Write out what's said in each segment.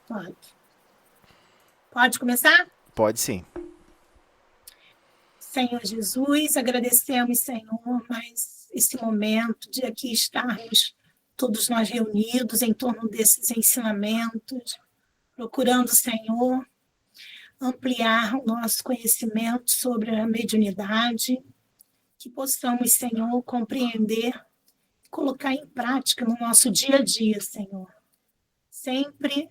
Pode. Pode começar? Pode sim. Senhor Jesus, agradecemos, Senhor, mais esse momento de aqui estarmos todos nós reunidos em torno desses ensinamentos, procurando, Senhor, ampliar o nosso conhecimento sobre a mediunidade, que possamos, Senhor, compreender, colocar em prática no nosso dia a dia, Senhor. Sempre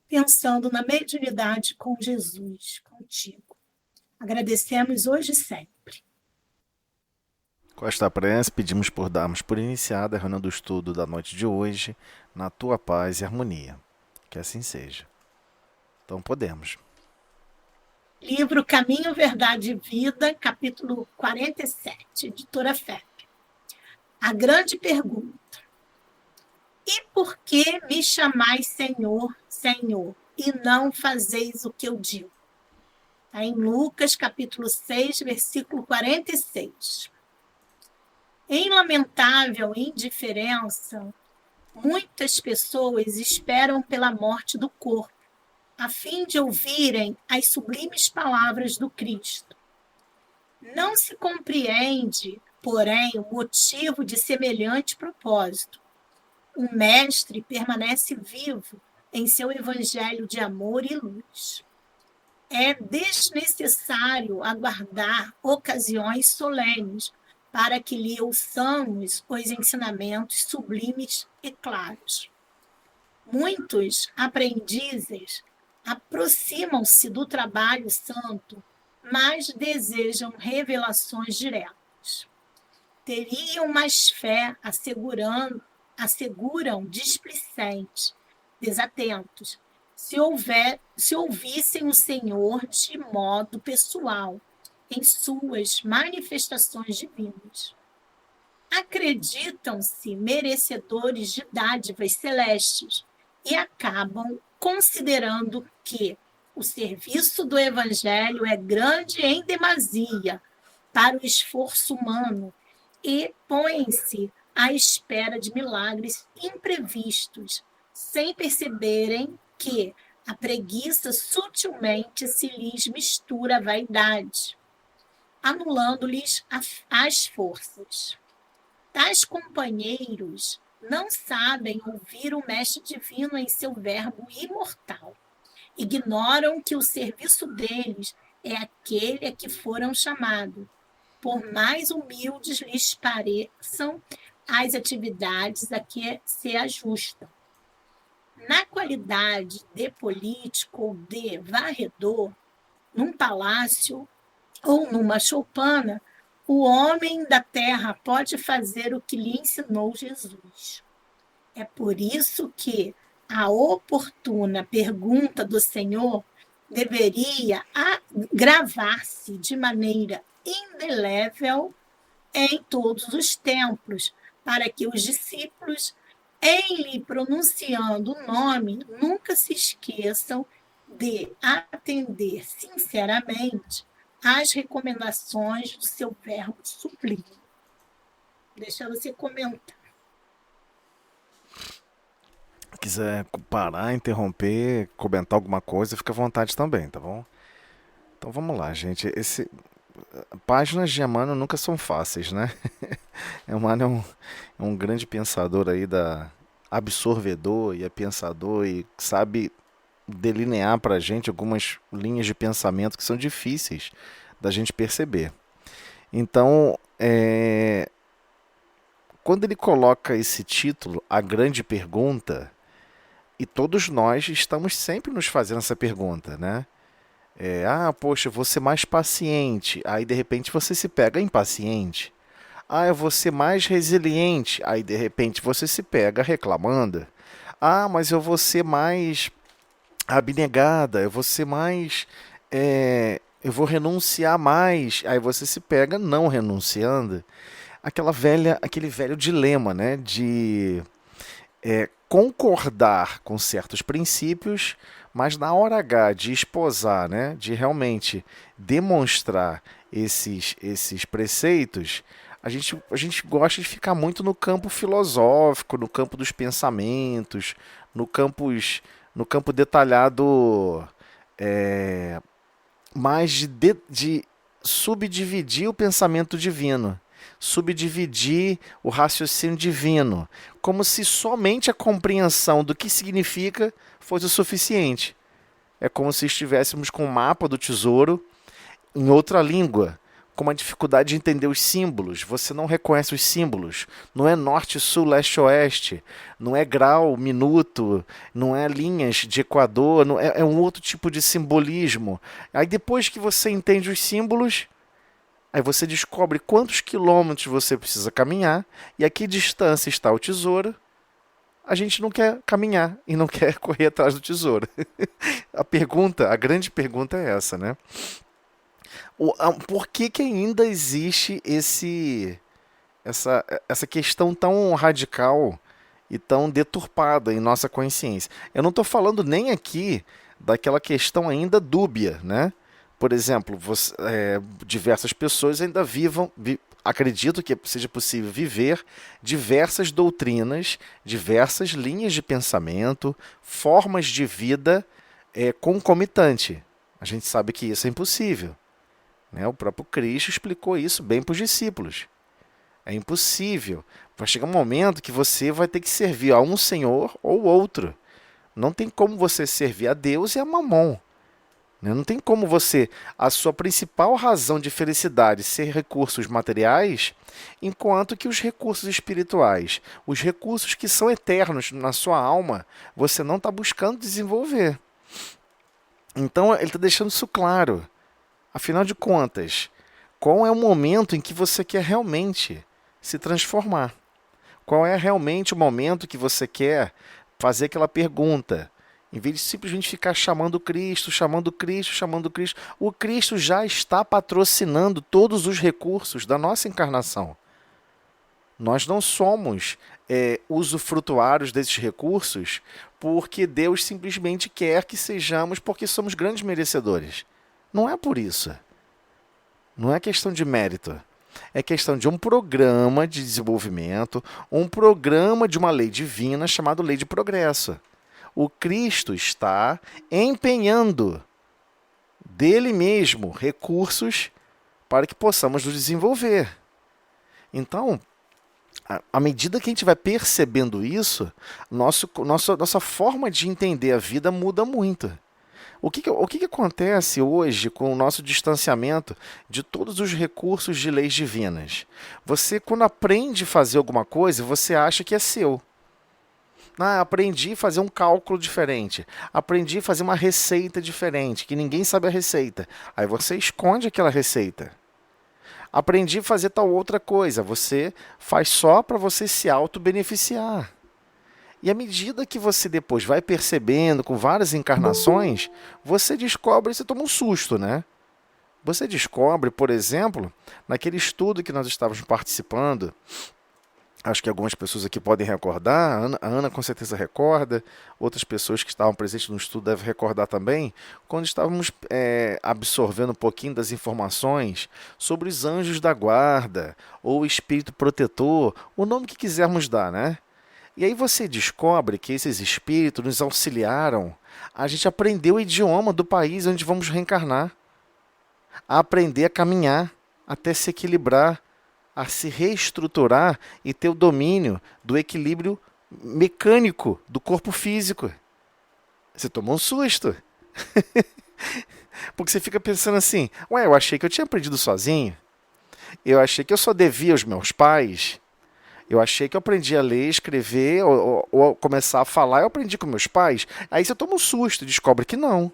pensando na mediunidade com Jesus, contigo. Agradecemos hoje e sempre. Com esta prece, pedimos por darmos por iniciada a reunião do estudo da noite de hoje, na tua paz e harmonia. Que assim seja. Então podemos. Livro Caminho, Verdade e Vida, capítulo 47, editora FEP. A grande pergunta. E por que me chamais Senhor, Senhor, e não fazeis o que eu digo? Está em Lucas, capítulo 6, versículo 46. Em lamentável indiferença, muitas pessoas esperam pela morte do corpo, a fim de ouvirem as sublimes palavras do Cristo. Não se compreende, porém, o motivo de semelhante propósito. O Mestre permanece vivo em seu evangelho de amor e luz. É desnecessário aguardar ocasiões solenes para que lhe ouçamos os ensinamentos sublimes e claros. Muitos aprendizes aproximam-se do trabalho santo, mas desejam revelações diretas. Teriam mais fé, asseguram displicentes, desatentos, se ouvissem o Senhor de modo pessoal, em suas manifestações divinas. Acreditam-se merecedores de dádivas celestes e acabam considerando que o serviço do Evangelho é grande em demasia para o esforço humano e põem-se à espera de milagres imprevistos, sem perceberem que a preguiça sutilmente se lhes mistura à vaidade, anulando-lhes as forças. Tais companheiros não sabem ouvir o Mestre Divino em seu verbo imortal. Ignoram que o serviço deles é aquele a que foram chamados, por mais humildes lhes pareçam as atividades a que se ajustam. Na qualidade de político ou de varredor, num palácio ou numa choupana, o homem da terra pode fazer o que lhe ensinou Jesus. É por isso que a oportuna pergunta do Senhor deveria gravar-se de maneira indelével em todos os templos, para que os discípulos, em lhe pronunciando o nome, nunca se esqueçam de atender sinceramente às recomendações do seu verbo sublime. Deixa você comentar. Quiser parar, interromper, comentar alguma coisa, fica à vontade também, tá bom? Então vamos lá, gente. Páginas de Emmanuel nunca são fáceis, né? Emmanuel é um grande pensador aí absorvedor e é pensador e sabe delinear pra gente algumas linhas de pensamento que são difíceis da gente perceber. Então, quando ele coloca esse título, A Grande Pergunta, e todos nós estamos sempre nos fazendo essa pergunta, né? Poxa, eu vou ser mais paciente. Aí, de repente, você se pega impaciente. Eu vou ser mais resiliente. Aí, de repente, você se pega reclamando. Mas eu vou ser mais abnegada. Eu vou ser mais. Eu vou renunciar mais. Aí você se pega não renunciando. Aquele velho dilema, né? De concordar com certos princípios, mas na hora H de esposar, né, de realmente demonstrar esses preceitos, a gente gosta de ficar muito no campo filosófico, no campo dos pensamentos, no campos no campo detalhado, mais de subdividir o pensamento divino, subdividir o raciocínio divino, como se somente a compreensão do que significa fosse o suficiente. É como se estivéssemos com o mapa do tesouro em outra língua, com uma dificuldade de entender os símbolos. Você não reconhece os símbolos. Não é norte, sul, leste, oeste. Não é grau, minuto. Não é linhas de equador. Não é um outro tipo de simbolismo. Aí depois que você entende os símbolos, aí você descobre quantos quilômetros você precisa caminhar e a que distância está o tesouro. A gente não quer caminhar e não quer correr atrás do tesouro. A grande pergunta é essa, né? Por que que ainda existe essa questão tão radical e tão deturpada em nossa consciência? Eu não estou falando nem aqui daquela questão ainda dúbia, né? Por exemplo, diversas pessoas ainda acredito que seja possível viver diversas doutrinas, diversas linhas de pensamento, formas de vida concomitante. A gente sabe que isso é impossível, né? O próprio Cristo explicou isso bem para os discípulos. É impossível. Vai chegar um momento que você vai ter que servir a um Senhor ou outro. Não tem como você servir a Deus e a Mamon. Não tem como a sua principal razão de felicidade ser recursos materiais, enquanto que os recursos espirituais, os recursos que são eternos na sua alma, você não está buscando desenvolver. Então ele está deixando isso claro. Afinal de contas, qual é o momento em que você quer realmente se transformar? Qual é realmente o momento que você quer fazer aquela pergunta? Em vez de simplesmente ficar chamando Cristo, chamando Cristo, chamando Cristo, o Cristo já está patrocinando todos os recursos da nossa encarnação. Nós não somos usufrutuários desses recursos porque Deus simplesmente quer que sejamos, porque somos grandes merecedores. Não é por isso. Não é questão de mérito. É questão de um programa de desenvolvimento, um programa de uma lei divina chamado Lei de Progresso. O Cristo está empenhando dele mesmo recursos para que possamos nos desenvolver. Então, à medida que a gente vai percebendo isso, nossa forma de entender a vida muda muito. O que acontece hoje com o nosso distanciamento de todos os recursos de leis divinas? Você, quando aprende a fazer alguma coisa, você acha que é seu. Aprendi a fazer um cálculo diferente. Aprendi a fazer uma receita diferente, que ninguém sabe a receita. Aí você esconde aquela receita. Aprendi a fazer tal outra coisa. Você faz só para você se auto-beneficiar. E à medida que você depois vai percebendo, com várias encarnações, você descobre, você toma um susto, né? Você descobre, por exemplo, naquele estudo que nós estávamos participando, acho que algumas pessoas aqui podem recordar, a Ana com certeza recorda, outras pessoas que estavam presentes no estudo devem recordar também, quando estávamos absorvendo um pouquinho das informações sobre os anjos da guarda, ou o espírito protetor, o nome que quisermos dar, né? E aí você descobre que esses espíritos nos auxiliaram a gente aprender o idioma do país onde vamos reencarnar, a aprender a caminhar, até se equilibrar, a se reestruturar e ter o domínio do equilíbrio mecânico do corpo físico. Você tomou um susto. Porque você fica pensando assim, eu achei que eu tinha aprendido sozinho. Eu achei que eu só devia aos meus pais. Eu achei que eu aprendi a ler, escrever ou começar a falar, eu aprendi com meus pais. Aí você toma um susto e descobre que não.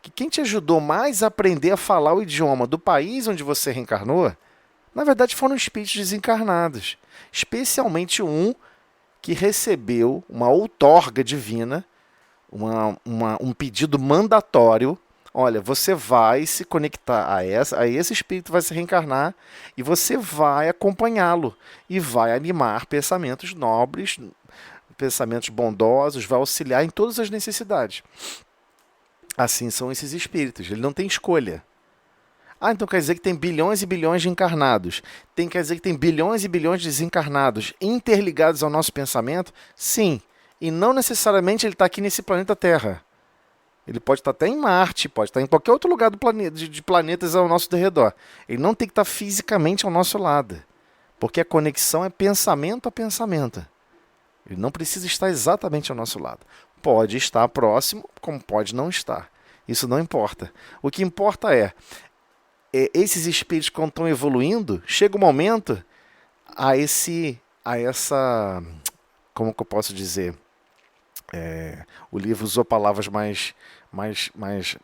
Que quem te ajudou mais a aprender a falar o idioma do país onde você reencarnou, na verdade foram espíritos desencarnados. Especialmente um que recebeu uma outorga divina, um pedido mandatório. Olha, você vai se conectar a esse espírito, vai se reencarnar e você vai acompanhá-lo e vai animar pensamentos nobres, pensamentos bondosos, vai auxiliar em todas as necessidades. Assim são esses espíritos, ele não tem escolha. Então quer dizer que tem bilhões e bilhões de encarnados. Quer dizer que tem bilhões e bilhões de desencarnados interligados ao nosso pensamento? Sim, E não necessariamente ele está aqui nesse planeta Terra. Ele pode estar até em Marte, pode estar em qualquer outro lugar do planeta, de planetas ao nosso redor. Ele não tem que estar fisicamente ao nosso lado. Porque a conexão é pensamento a pensamento. Ele não precisa estar exatamente ao nosso lado. Pode estar próximo, como pode não estar. Isso não importa. O que importa esses espíritos, quando estão evoluindo, chega um momento como que eu posso dizer? O livro usou palavras mais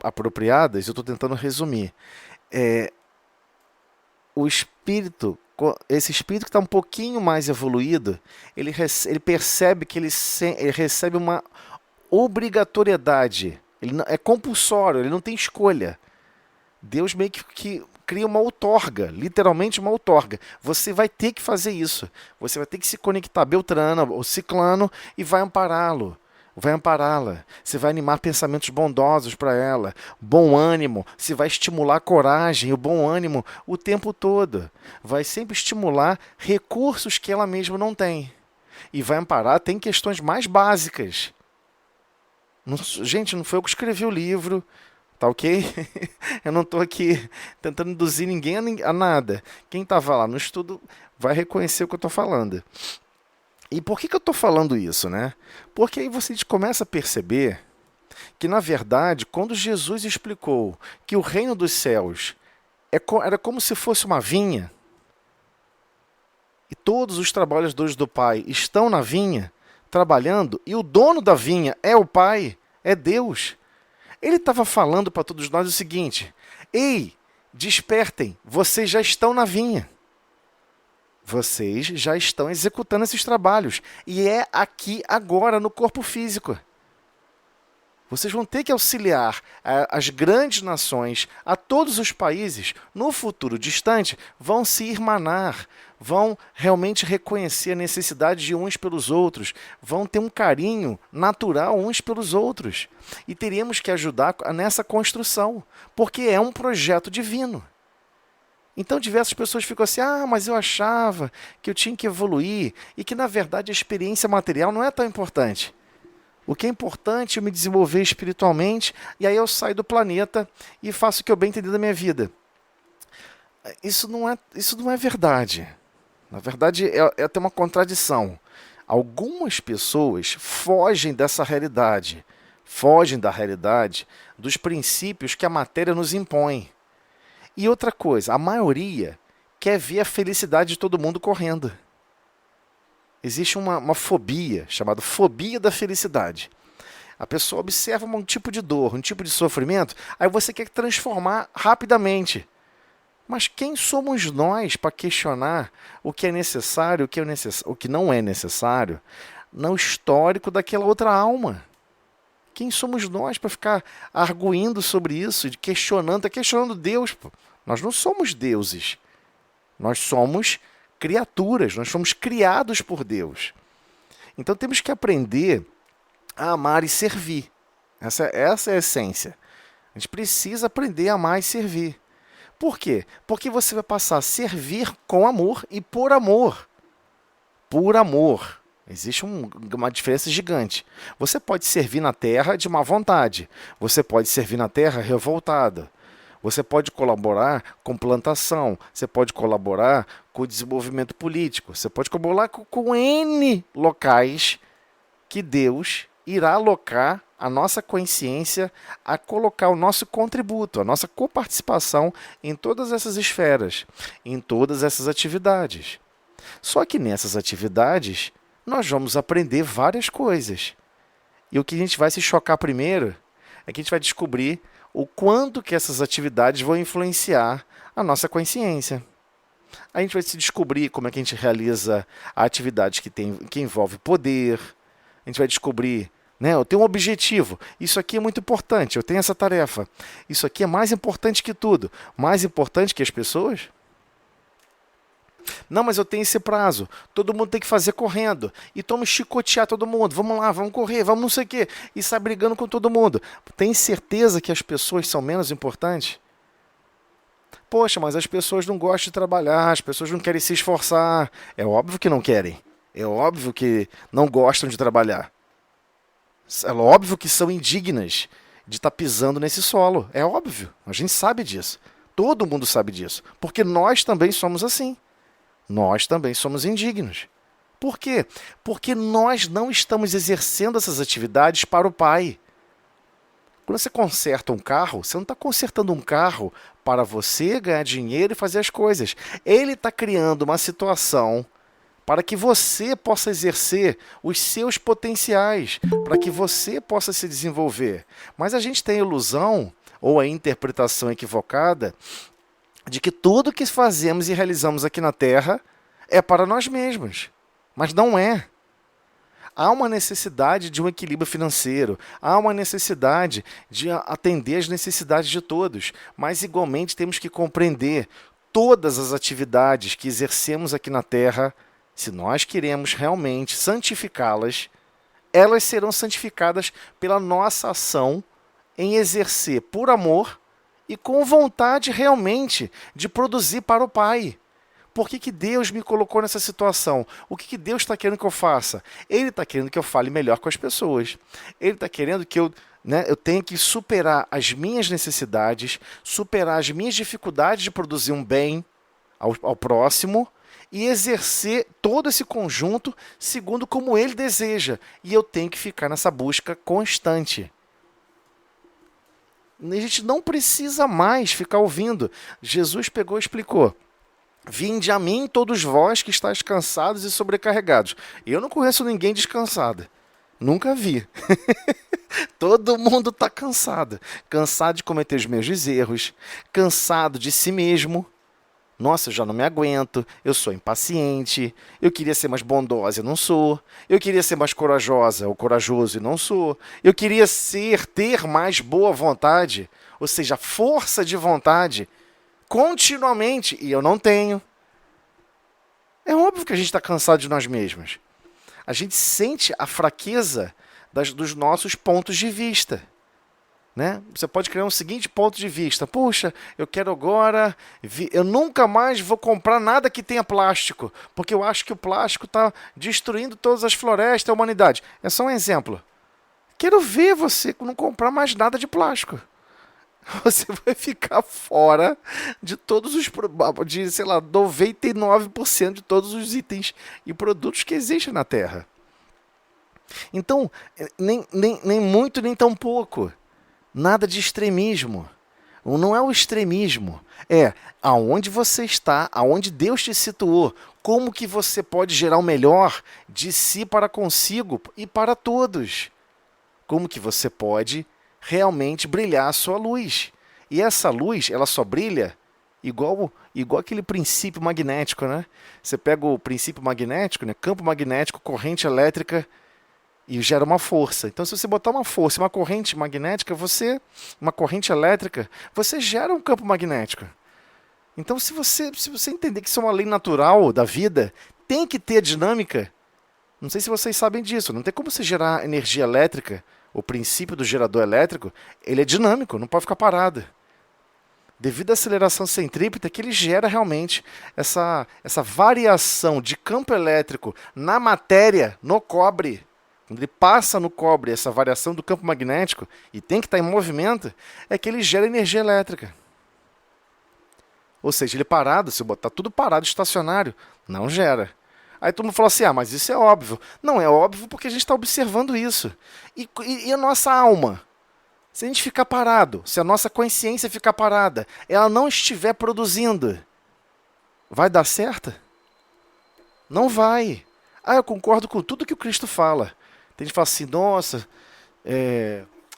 apropriadas, eu estou tentando resumir. Esse espírito que está um pouquinho mais evoluído, ele percebe que ele recebe uma obrigatoriedade. É compulsório, ele não tem escolha. Deus meio que cria uma outorga, literalmente uma outorga. Você vai ter que fazer isso. Você vai ter que se conectar a Beltrano ou Ciclano e vai ampará-lo. Vai ampará-la. Você vai animar pensamentos bondosos para ela. Bom ânimo. Você vai estimular a coragem, o bom ânimo o tempo todo. Vai sempre estimular recursos que ela mesma não tem. E vai amparar, tem questões mais básicas. Gente, não foi eu que escrevi o livro. Tá ok? Eu não estou aqui tentando induzir ninguém a nada. Quem estava lá no estudo vai reconhecer o que eu estou falando. E por que eu estou falando isso, né? Porque aí você começa a perceber que, na verdade, quando Jesus explicou que o reino dos céus era como se fosse uma vinha, e todos os trabalhadores do Pai estão na vinha, trabalhando, e o dono da vinha é o Pai, é Deus. Ele estava falando para todos nós o seguinte: ei, despertem, vocês já estão na vinha. Vocês já estão executando esses trabalhos. E é aqui, agora, no corpo físico. Vocês vão ter que auxiliar as grandes nações, a todos os países, no futuro distante, vão se irmanar, vão realmente reconhecer a necessidade de uns pelos outros, vão ter um carinho natural uns pelos outros. E teríamos que ajudar nessa construção, porque é um projeto divino. Então diversas pessoas ficam assim: mas eu achava que eu tinha que evoluir e que na verdade a experiência material não é tão importante. O que é importante é eu me desenvolver espiritualmente e aí eu saio do planeta e faço o que eu bem entender da minha vida. Isso não é verdade. Na verdade é até uma contradição. Algumas pessoas fogem dessa realidade, fogem da realidade dos princípios que a matéria nos impõe. E outra coisa, a maioria quer ver a felicidade de todo mundo correndo. Existe uma fobia, chamada fobia da felicidade. A pessoa observa um tipo de dor, um tipo de sofrimento, aí você quer transformar rapidamente. Mas quem somos nós para questionar o que é necessário, o que não é necessário, no histórico daquela outra alma? Quem somos nós para ficar arguindo sobre isso, questionando? Está questionando Deus. Pô. Nós não somos deuses. Nós somos criaturas. Nós somos criados por Deus. Então temos que aprender a amar e servir. Essa é a essência. A gente precisa aprender a amar e servir. Por quê? Porque você vai passar a servir com amor e por amor. Por amor. Existe uma diferença gigante. Você pode servir na terra de má vontade. Você pode servir na terra revoltada. Você pode colaborar com plantação. Você pode colaborar com o desenvolvimento político. Você pode colaborar com N locais que Deus irá alocar a nossa consciência a colocar o nosso contributo, a nossa coparticipação em todas essas esferas, em todas essas atividades. Só que nessas atividades nós vamos aprender várias coisas. E o que a gente vai se chocar primeiro é que a gente vai descobrir o quanto que essas atividades vão influenciar a nossa consciência. A gente vai se descobrir como é que a gente realiza a atividade que envolve poder. A gente vai descobrir, eu tenho um objetivo. Isso aqui é muito importante, eu tenho essa tarefa. Isso aqui é mais importante que tudo. Mais importante que as pessoas? Não, mas eu tenho esse prazo. Todo mundo tem que fazer correndo. E vamos chicotear todo mundo. Vamos lá, vamos correr, vamos não sei o quê. E sai brigando com todo mundo. Tem certeza que as pessoas são menos importantes? Poxa, mas as pessoas não gostam de trabalhar, as pessoas não querem se esforçar. É óbvio que não querem. É óbvio que não gostam de trabalhar. É óbvio que são indignas de estar pisando nesse solo. É óbvio. A gente sabe disso. Todo mundo sabe disso. Porque nós também somos assim. Nós também somos indignos. Por quê? Porque nós não estamos exercendo essas atividades para o Pai. Quando você conserta um carro, você não está consertando um carro para você ganhar dinheiro e fazer as coisas. Ele está criando uma situação para que você possa exercer os seus potenciais, para que você possa se desenvolver. Mas a gente tem a ilusão, ou a interpretação equivocada, de que tudo que fazemos e realizamos aqui na Terra é para nós mesmos. Mas não é. Há uma necessidade de um equilíbrio financeiro, há uma necessidade de atender às necessidades de todos, mas igualmente temos que compreender todas as atividades que exercemos aqui na Terra, se nós queremos realmente santificá-las, elas serão santificadas pela nossa ação em exercer por amor e com vontade realmente de produzir para o Pai. Por que Deus me colocou nessa situação? O que Deus está querendo que eu faça? Ele está querendo que eu fale melhor com as pessoas. Ele está querendo que eu tenha que superar as minhas necessidades, superar as minhas dificuldades de produzir um bem ao próximo e exercer todo esse conjunto segundo como ele deseja. E eu tenho que ficar nessa busca constante. A gente não precisa mais ficar ouvindo. Jesus pegou e explicou. Vinde a mim todos vós que estáis cansados e sobrecarregados. Eu não conheço ninguém descansado. Nunca vi. Todo mundo está cansado. Cansado de cometer os mesmos erros. Cansado de si mesmo. Nossa, eu já não me aguento. Eu sou impaciente. Eu queria ser mais bondosa e não sou. Eu queria ser mais corajosa ou corajoso e não sou. Eu queria ter mais boa vontade. Ou seja, força de vontade. Continuamente, e eu não tenho. É óbvio que a gente está cansado de nós mesmos. A gente sente a fraqueza dos nossos pontos de vista. Né? Você pode criar um seguinte ponto de vista. Puxa, eu quero agora... Eu nunca mais vou comprar nada que tenha plástico, porque eu acho que o plástico está destruindo todas as florestas, a humanidade. É só um exemplo. Quero ver você não comprar mais nada de plástico. Você vai ficar fora de todos os, de, sei lá, 99% de todos os itens e produtos que existem na Terra. Então, nem muito, nem tão pouco. Nada de extremismo. Não é o extremismo. É aonde você está, aonde Deus te situou. Como que você pode gerar o melhor de si para consigo e para todos. Como que você pode realmente brilhar a sua luz. E essa luz, ela só brilha igual aquele princípio magnético, né? Você pega o princípio magnético, né? Campo magnético, corrente elétrica, e gera uma força. Então, se você botar uma força, uma corrente magnética, uma corrente elétrica, você gera um campo magnético. Então, se você entender que isso é uma lei natural da vida, tem que ter dinâmica. Não sei se vocês sabem disso. Não tem como você gerar energia elétrica. O princípio do gerador elétrico, ele é dinâmico, não pode ficar parado. Devido à aceleração centrípeta, que ele gera realmente essa variação de campo elétrico na matéria, no cobre. Quando ele passa no cobre, essa variação do campo magnético, e tem que estar em movimento, é que ele gera energia elétrica. Ou seja, ele parado, se eu botar tudo parado, estacionário, não gera. Aí todo mundo fala assim, mas isso é óbvio. Não é óbvio porque a gente está observando isso. E a nossa alma? Se a gente ficar parado, se a nossa consciência ficar parada, ela não estiver produzindo, vai dar certo? Não vai. Eu concordo com tudo que o Cristo fala. Tem gente que fala assim, nossa,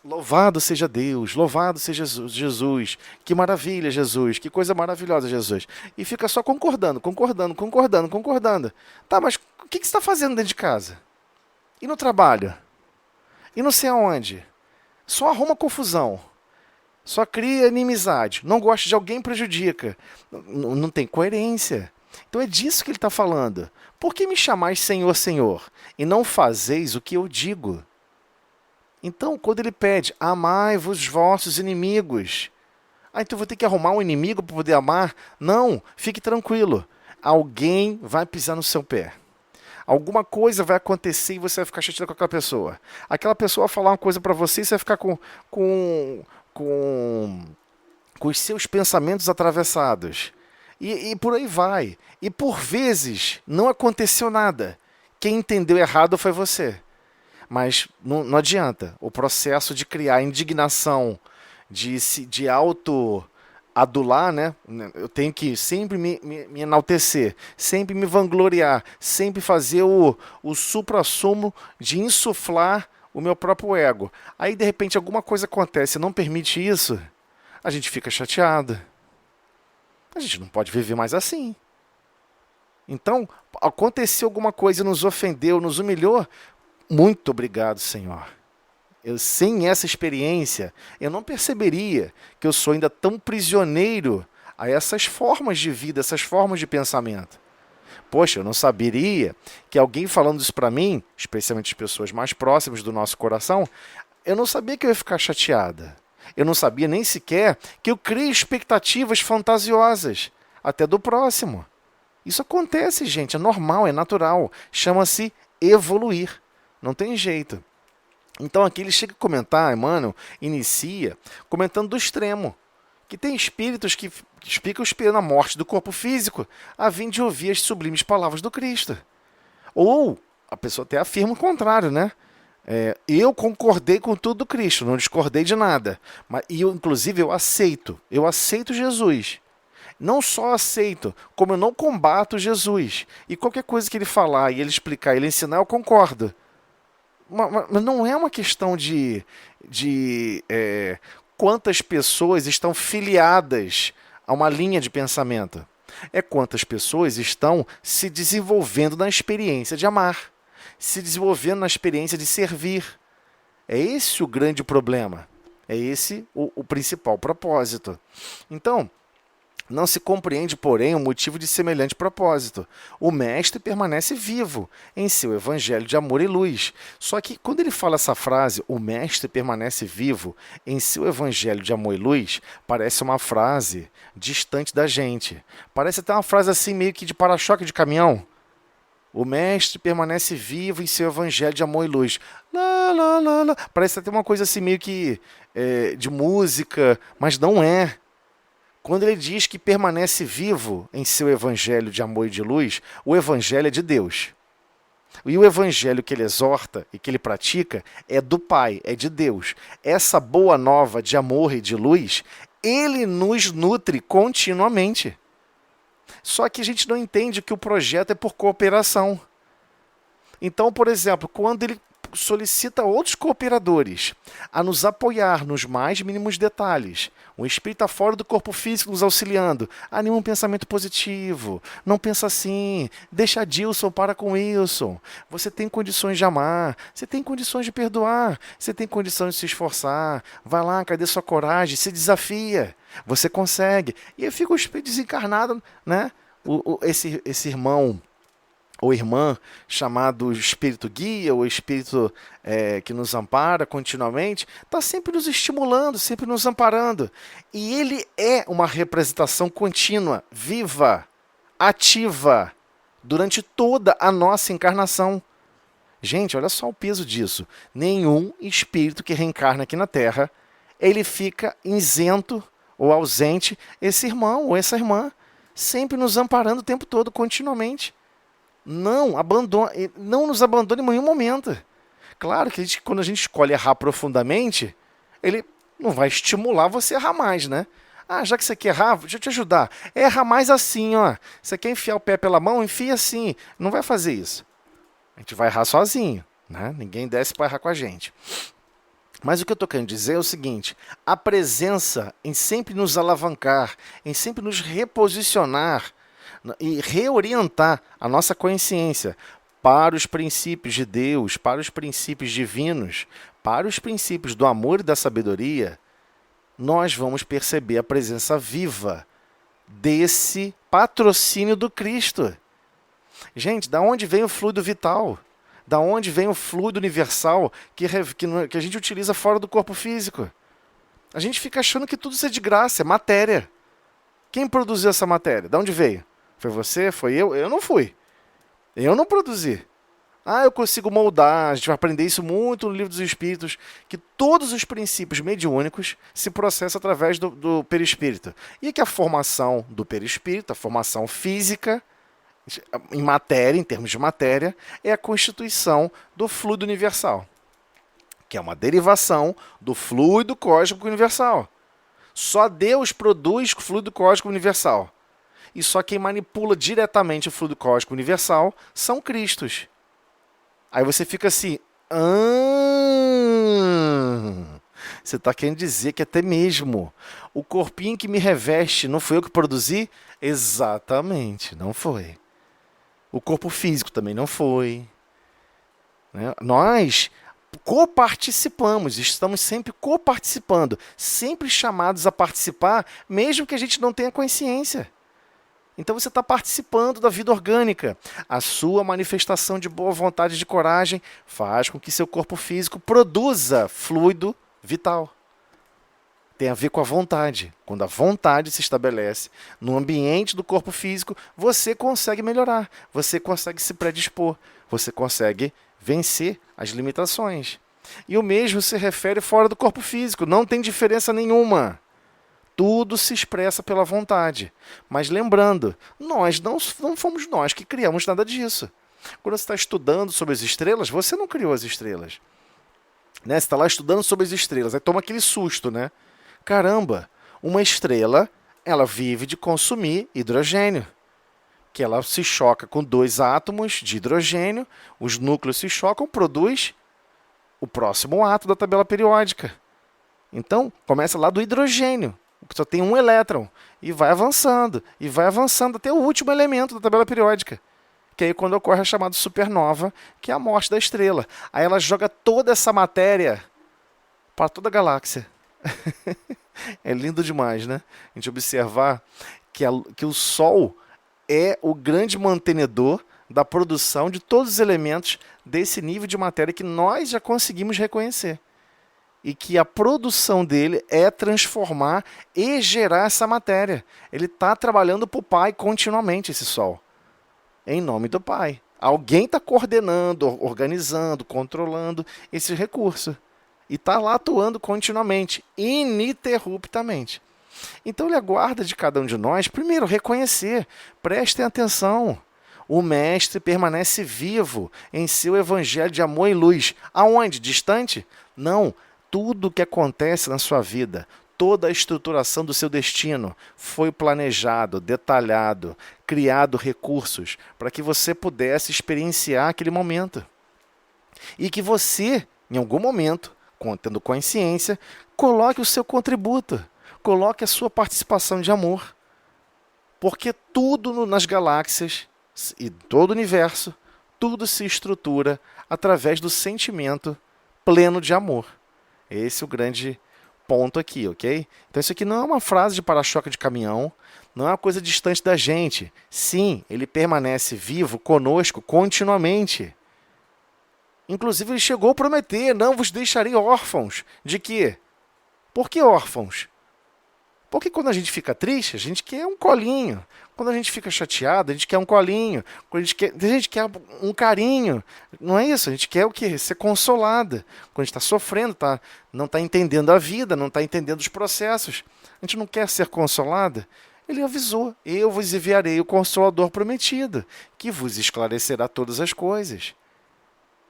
louvado seja Deus, louvado seja Jesus, que maravilha Jesus, que coisa maravilhosa Jesus. E fica só concordando. Tá, mas o que você está fazendo dentro de casa? E no trabalho? E não sei aonde? Só arruma confusão. Só cria inimizade. Não gosta de alguém, prejudica. Não tem coerência. Então é disso que ele está falando. Por que me chamais Senhor, Senhor, e não fazeis o que eu digo? Então, quando ele pede, amai-vos os vossos inimigos. Então eu vou ter que arrumar um inimigo para poder amar? Não, fique tranquilo. Alguém vai pisar no seu pé. Alguma coisa vai acontecer e você vai ficar chateado com aquela pessoa. Aquela pessoa vai falar uma coisa para você e você vai ficar com, com os seus pensamentos atravessados. E por aí vai. E por vezes não aconteceu nada. Quem entendeu errado foi você. Mas não adianta. O processo de criar indignação, de auto-adular, né? Eu tenho que sempre me enaltecer, sempre me vangloriar, sempre fazer o suprassumo de insuflar o meu próprio ego. Aí, de repente, alguma coisa acontece e não permite isso, a gente fica chateado. A gente não pode viver mais assim. Então, aconteceu alguma coisa, nos ofendeu, nos humilhou. Muito obrigado, Senhor. Sem essa experiência, eu não perceberia que eu sou ainda tão prisioneiro a essas formas de vida, essas formas de pensamento. Poxa, eu não saberia que alguém falando isso para mim, especialmente as pessoas mais próximas do nosso coração, eu não sabia que eu ia ficar chateada. Eu não sabia nem sequer que eu crio expectativas fantasiosas, até do próximo. Isso acontece, gente, é normal, é natural. Chama-se evoluir. Não tem jeito. Então aqui ele chega a comentar, Emmanuel inicia comentando do extremo, que tem espíritos que ficam esperando a morte do corpo físico a fim de ouvir as sublimes palavras do Cristo. Ou a pessoa até afirma o contrário, né? Eu concordei com tudo do Cristo, não discordei de nada. Inclusive, eu aceito Jesus. Não só aceito, como eu não combato Jesus. E qualquer coisa que ele falar, e ele explicar, ele ensinar, eu concordo. Mas não é uma questão de quantas pessoas estão filiadas a uma linha de pensamento. É quantas pessoas estão se desenvolvendo na experiência de amar, se desenvolvendo na experiência de servir. É esse o grande problema. É esse o principal propósito. Então, não se compreende, porém, o motivo de semelhante propósito. O Mestre permanece vivo em seu evangelho de amor e luz. Só que, quando ele fala essa frase, o Mestre permanece vivo em seu evangelho de amor e luz, parece uma frase distante da gente. Parece até uma frase assim, meio que de para-choque de caminhão. O Mestre permanece vivo em seu evangelho de amor e luz. Lá, lá, lá, lá. Parece até uma coisa assim, meio que de música, mas não é. Quando ele diz que permanece vivo em seu evangelho de amor e de luz, o evangelho é de Deus. E o evangelho que ele exorta e que ele pratica é do Pai, é de Deus. Essa boa nova de amor e de luz, ele nos nutre continuamente. Só que a gente não entende que o projeto é por cooperação. Então, por exemplo, quando ele solicita outros cooperadores a nos apoiar nos mais mínimos detalhes. Um espírito está fora do corpo físico nos auxiliando. Anima um pensamento positivo. Não pensa assim. Deixa Dilson, para com Wilson. Você tem condições de amar. Você tem condições de perdoar. Você tem condições de se esforçar. Vai lá, cadê sua coragem? Se desafia. Você consegue. E aí fica o espírito desencarnado, né? Esse irmão ou irmã chamado espírito guia, ou espírito que nos ampara continuamente, está sempre nos estimulando, sempre nos amparando. E ele é uma representação contínua, viva, ativa, durante toda a nossa encarnação. Gente, olha só o peso disso. Nenhum espírito que reencarna aqui na Terra, ele fica isento ou ausente, esse irmão ou essa irmã, sempre nos amparando o tempo todo, continuamente. Não nos abandone em nenhum momento. Claro que quando a gente escolhe errar profundamente, ele não vai estimular você a errar mais, né? Ah, já que você quer errar, deixa eu te ajudar. Erra mais assim, ó. Você quer enfiar o pé pela mão? Enfia assim. Não vai fazer isso. A gente vai errar sozinho, né? Ninguém desce para errar com a gente. Mas o que eu estou querendo dizer é o seguinte: a presença em sempre nos alavancar, em sempre nos reposicionar e reorientar a nossa consciência para os princípios de Deus, para os princípios divinos, para os princípios do amor e da sabedoria, nós vamos perceber a presença viva desse patrocínio do Cristo. Gente, da onde vem o fluido vital? Da onde vem o fluido universal que a gente utiliza fora do corpo físico? A gente fica achando que tudo isso é de graça, é matéria. Quem produziu essa matéria? Da onde veio? Foi você? Foi eu? Eu não fui. Eu não produzi. Ah, eu consigo moldar. A gente vai aprender isso muito no Livro dos Espíritos, que todos os princípios mediúnicos se processam através do perispírito. E que a formação do perispírito, a formação física, em matéria, em termos de matéria, é a constituição do fluido universal, que é uma derivação do fluido cósmico universal. Só Deus produz fluido cósmico universal. E só quem manipula diretamente o fluido cósmico universal são Cristos. Aí você fica assim, você está querendo dizer que até mesmo o corpinho que me reveste não foi eu que produzi? Exatamente, não foi. O corpo físico também não foi. Né? Nós coparticipamos, estamos sempre coparticipando, sempre chamados a participar, mesmo que a gente não tenha consciência. Então você está participando da vida orgânica. A sua manifestação de boa vontade e de coragem faz com que seu corpo físico produza fluido vital. Tem a ver com a vontade. Quando a vontade se estabelece no ambiente do corpo físico, você consegue melhorar, você consegue se predispor, você consegue vencer as limitações. E o mesmo se refere fora do corpo físico, não tem diferença nenhuma. Tudo se expressa pela vontade. Mas lembrando, nós não fomos nós que criamos nada disso. Quando você está estudando sobre as estrelas, você não criou as estrelas. Né? Você está lá estudando sobre as estrelas, aí toma aquele susto, né? Caramba, uma estrela, ela vive de consumir hidrogênio. Que ela se choca com 2 átomos de hidrogênio, os núcleos se chocam, produz o próximo átomo da tabela periódica. Então, começa lá do hidrogênio, que só tem um elétron, e vai avançando até o último elemento da tabela periódica, que aí quando ocorre a chamada supernova, que é a morte da estrela. Aí ela joga toda essa matéria para toda a galáxia. É lindo demais, né? A gente observar que o Sol é o grande mantenedor da produção de todos os elementos desse nível de matéria que nós já conseguimos reconhecer. E que a produção dele é transformar e gerar essa matéria. Ele está trabalhando para o Pai continuamente, esse Sol. Em nome do Pai. Alguém está coordenando, organizando, controlando esse recurso. E está lá atuando continuamente, ininterruptamente. Então ele aguarda de cada um de nós, primeiro, reconhecer. Prestem atenção. O Mestre permanece vivo em seu evangelho de amor e luz. Aonde? Distante? Não. Tudo o que acontece na sua vida, toda a estruturação do seu destino foi planejado, detalhado, criado recursos para que você pudesse experienciar aquele momento. E que você, em algum momento, tendo consciência, coloque o seu contributo, coloque a sua participação de amor. Porque tudo nas galáxias e todo o universo, tudo se estrutura através do sentimento pleno de amor. Esse é o grande ponto aqui, ok? Então isso aqui não é uma frase de para-choque de caminhão, não é uma coisa distante da gente. Sim, ele permanece vivo conosco continuamente. Inclusive ele chegou a prometer, não vos deixarei órfãos. De quê? Por que órfãos? Porque quando a gente fica triste, a gente quer um colinho. Quando a gente fica chateado, a gente quer um colinho. Quando a gente quer um carinho. Não é isso? A gente quer o quê? Ser consolada. Quando a gente está sofrendo, não está entendendo a vida, não está entendendo os processos. A gente não quer ser consolada. Ele avisou, eu vos enviarei o Consolador prometido, que vos esclarecerá todas as coisas.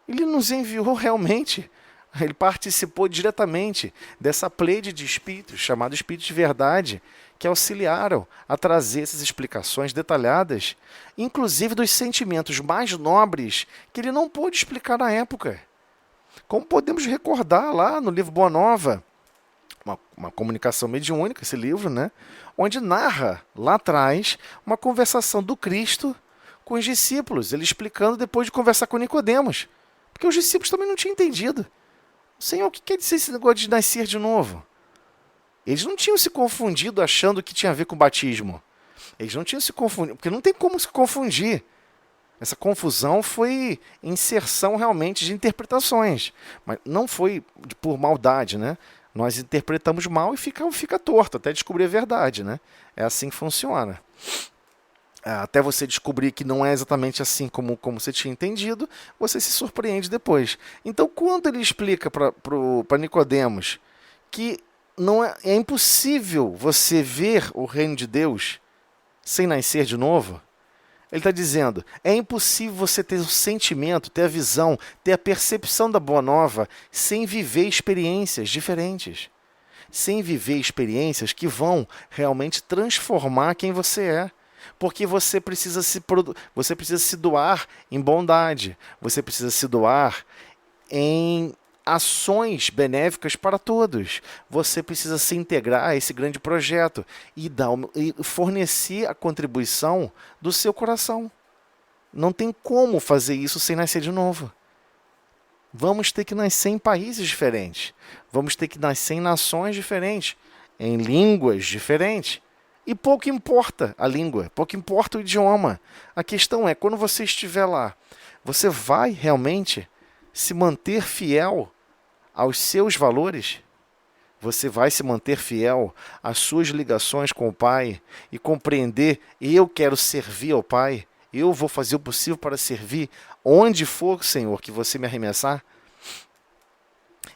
Ele nos enviou realmente. Ele participou diretamente dessa pleide de espíritos, chamado Espíritos de Verdade, que auxiliaram a trazer essas explicações detalhadas, inclusive dos sentimentos mais nobres que ele não pôde explicar na época. Como podemos recordar lá no livro Boa Nova, uma comunicação mediúnica, esse livro, né? Onde narra lá atrás uma conversação do Cristo com os discípulos, ele explicando depois de conversar com Nicodemos, porque os discípulos também não tinham entendido. Senhor, o que quer dizer esse negócio de nascer de novo? Eles não tinham se confundido achando que tinha a ver com o batismo. Eles não tinham se confundido, porque não tem como se confundir. Essa confusão foi inserção realmente de interpretações, mas não foi por maldade, né? Nós interpretamos mal e fica torto, até descobrir a verdade, né? É assim que funciona. até você descobrir que não é exatamente assim como você tinha entendido, você se surpreende depois. Então, quando ele explica para Nicodemos que não é impossível você ver o reino de Deus sem nascer de novo, ele está dizendo, é impossível você ter o sentimento, ter a visão, ter a percepção da boa nova sem viver experiências diferentes. Sem viver experiências que vão realmente transformar quem você é. Porque você precisa se doar em bondade, você precisa se doar em ações benéficas para todos. Você precisa se integrar a esse grande projeto e fornecer a contribuição do seu coração. Não tem como fazer isso sem nascer de novo. Vamos ter que nascer em países diferentes. Vamos ter que nascer em nações diferentes, em línguas diferentes. E pouco importa a língua, pouco importa o idioma. A questão é, quando você estiver lá, você vai realmente se manter fiel aos seus valores? Você vai se manter fiel às suas ligações com o Pai e compreender, eu quero servir ao Pai, eu vou fazer o possível para servir onde for, Senhor, que você me arremessar?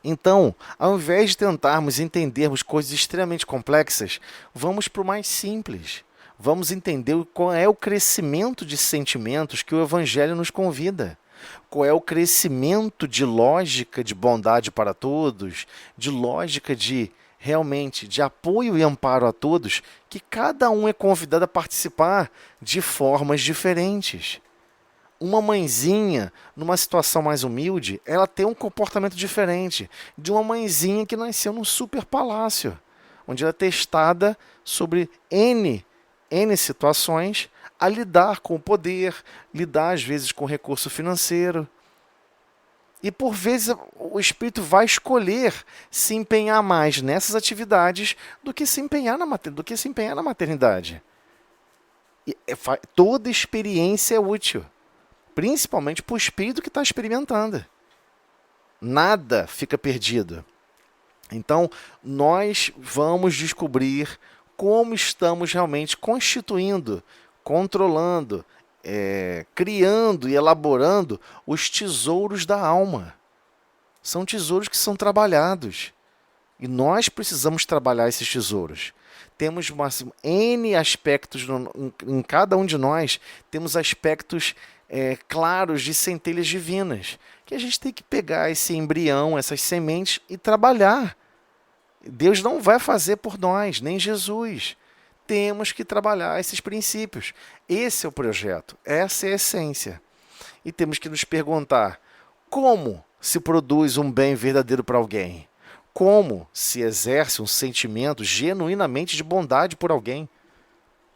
Então, ao invés de tentarmos entendermos coisas extremamente complexas, vamos para o mais simples. Vamos entender qual é o crescimento de sentimentos que o Evangelho nos convida. Qual é o crescimento de lógica de bondade para todos, de lógica de realmente de apoio e amparo a todos, que cada um é convidado a participar de formas diferentes. Uma mãezinha, numa situação mais humilde, ela tem um comportamento diferente de uma mãezinha que nasceu num super palácio, onde ela é testada sobre N situações a lidar com o poder, lidar às vezes com o recurso financeiro. E por vezes o espírito vai escolher se empenhar mais nessas atividades do que se empenhar na maternidade. Toda experiência é útil, principalmente para o espírito que está experimentando. Nada fica perdido. Então, nós vamos descobrir como estamos realmente constituindo, controlando, criando e elaborando os tesouros da alma. São tesouros que são trabalhados. E nós precisamos trabalhar esses tesouros. Temos N aspectos em cada um de nós, temos aspectos claros de centelhas divinas, que a gente tem que pegar esse embrião, essas sementes e trabalhar. Deus não vai fazer por nós, nem Jesus. Temos que trabalhar esses princípios. Esse é o projeto, essa é a essência. E temos que nos perguntar, como se produz um bem verdadeiro para alguém? Como se exerce um sentimento genuinamente de bondade por alguém?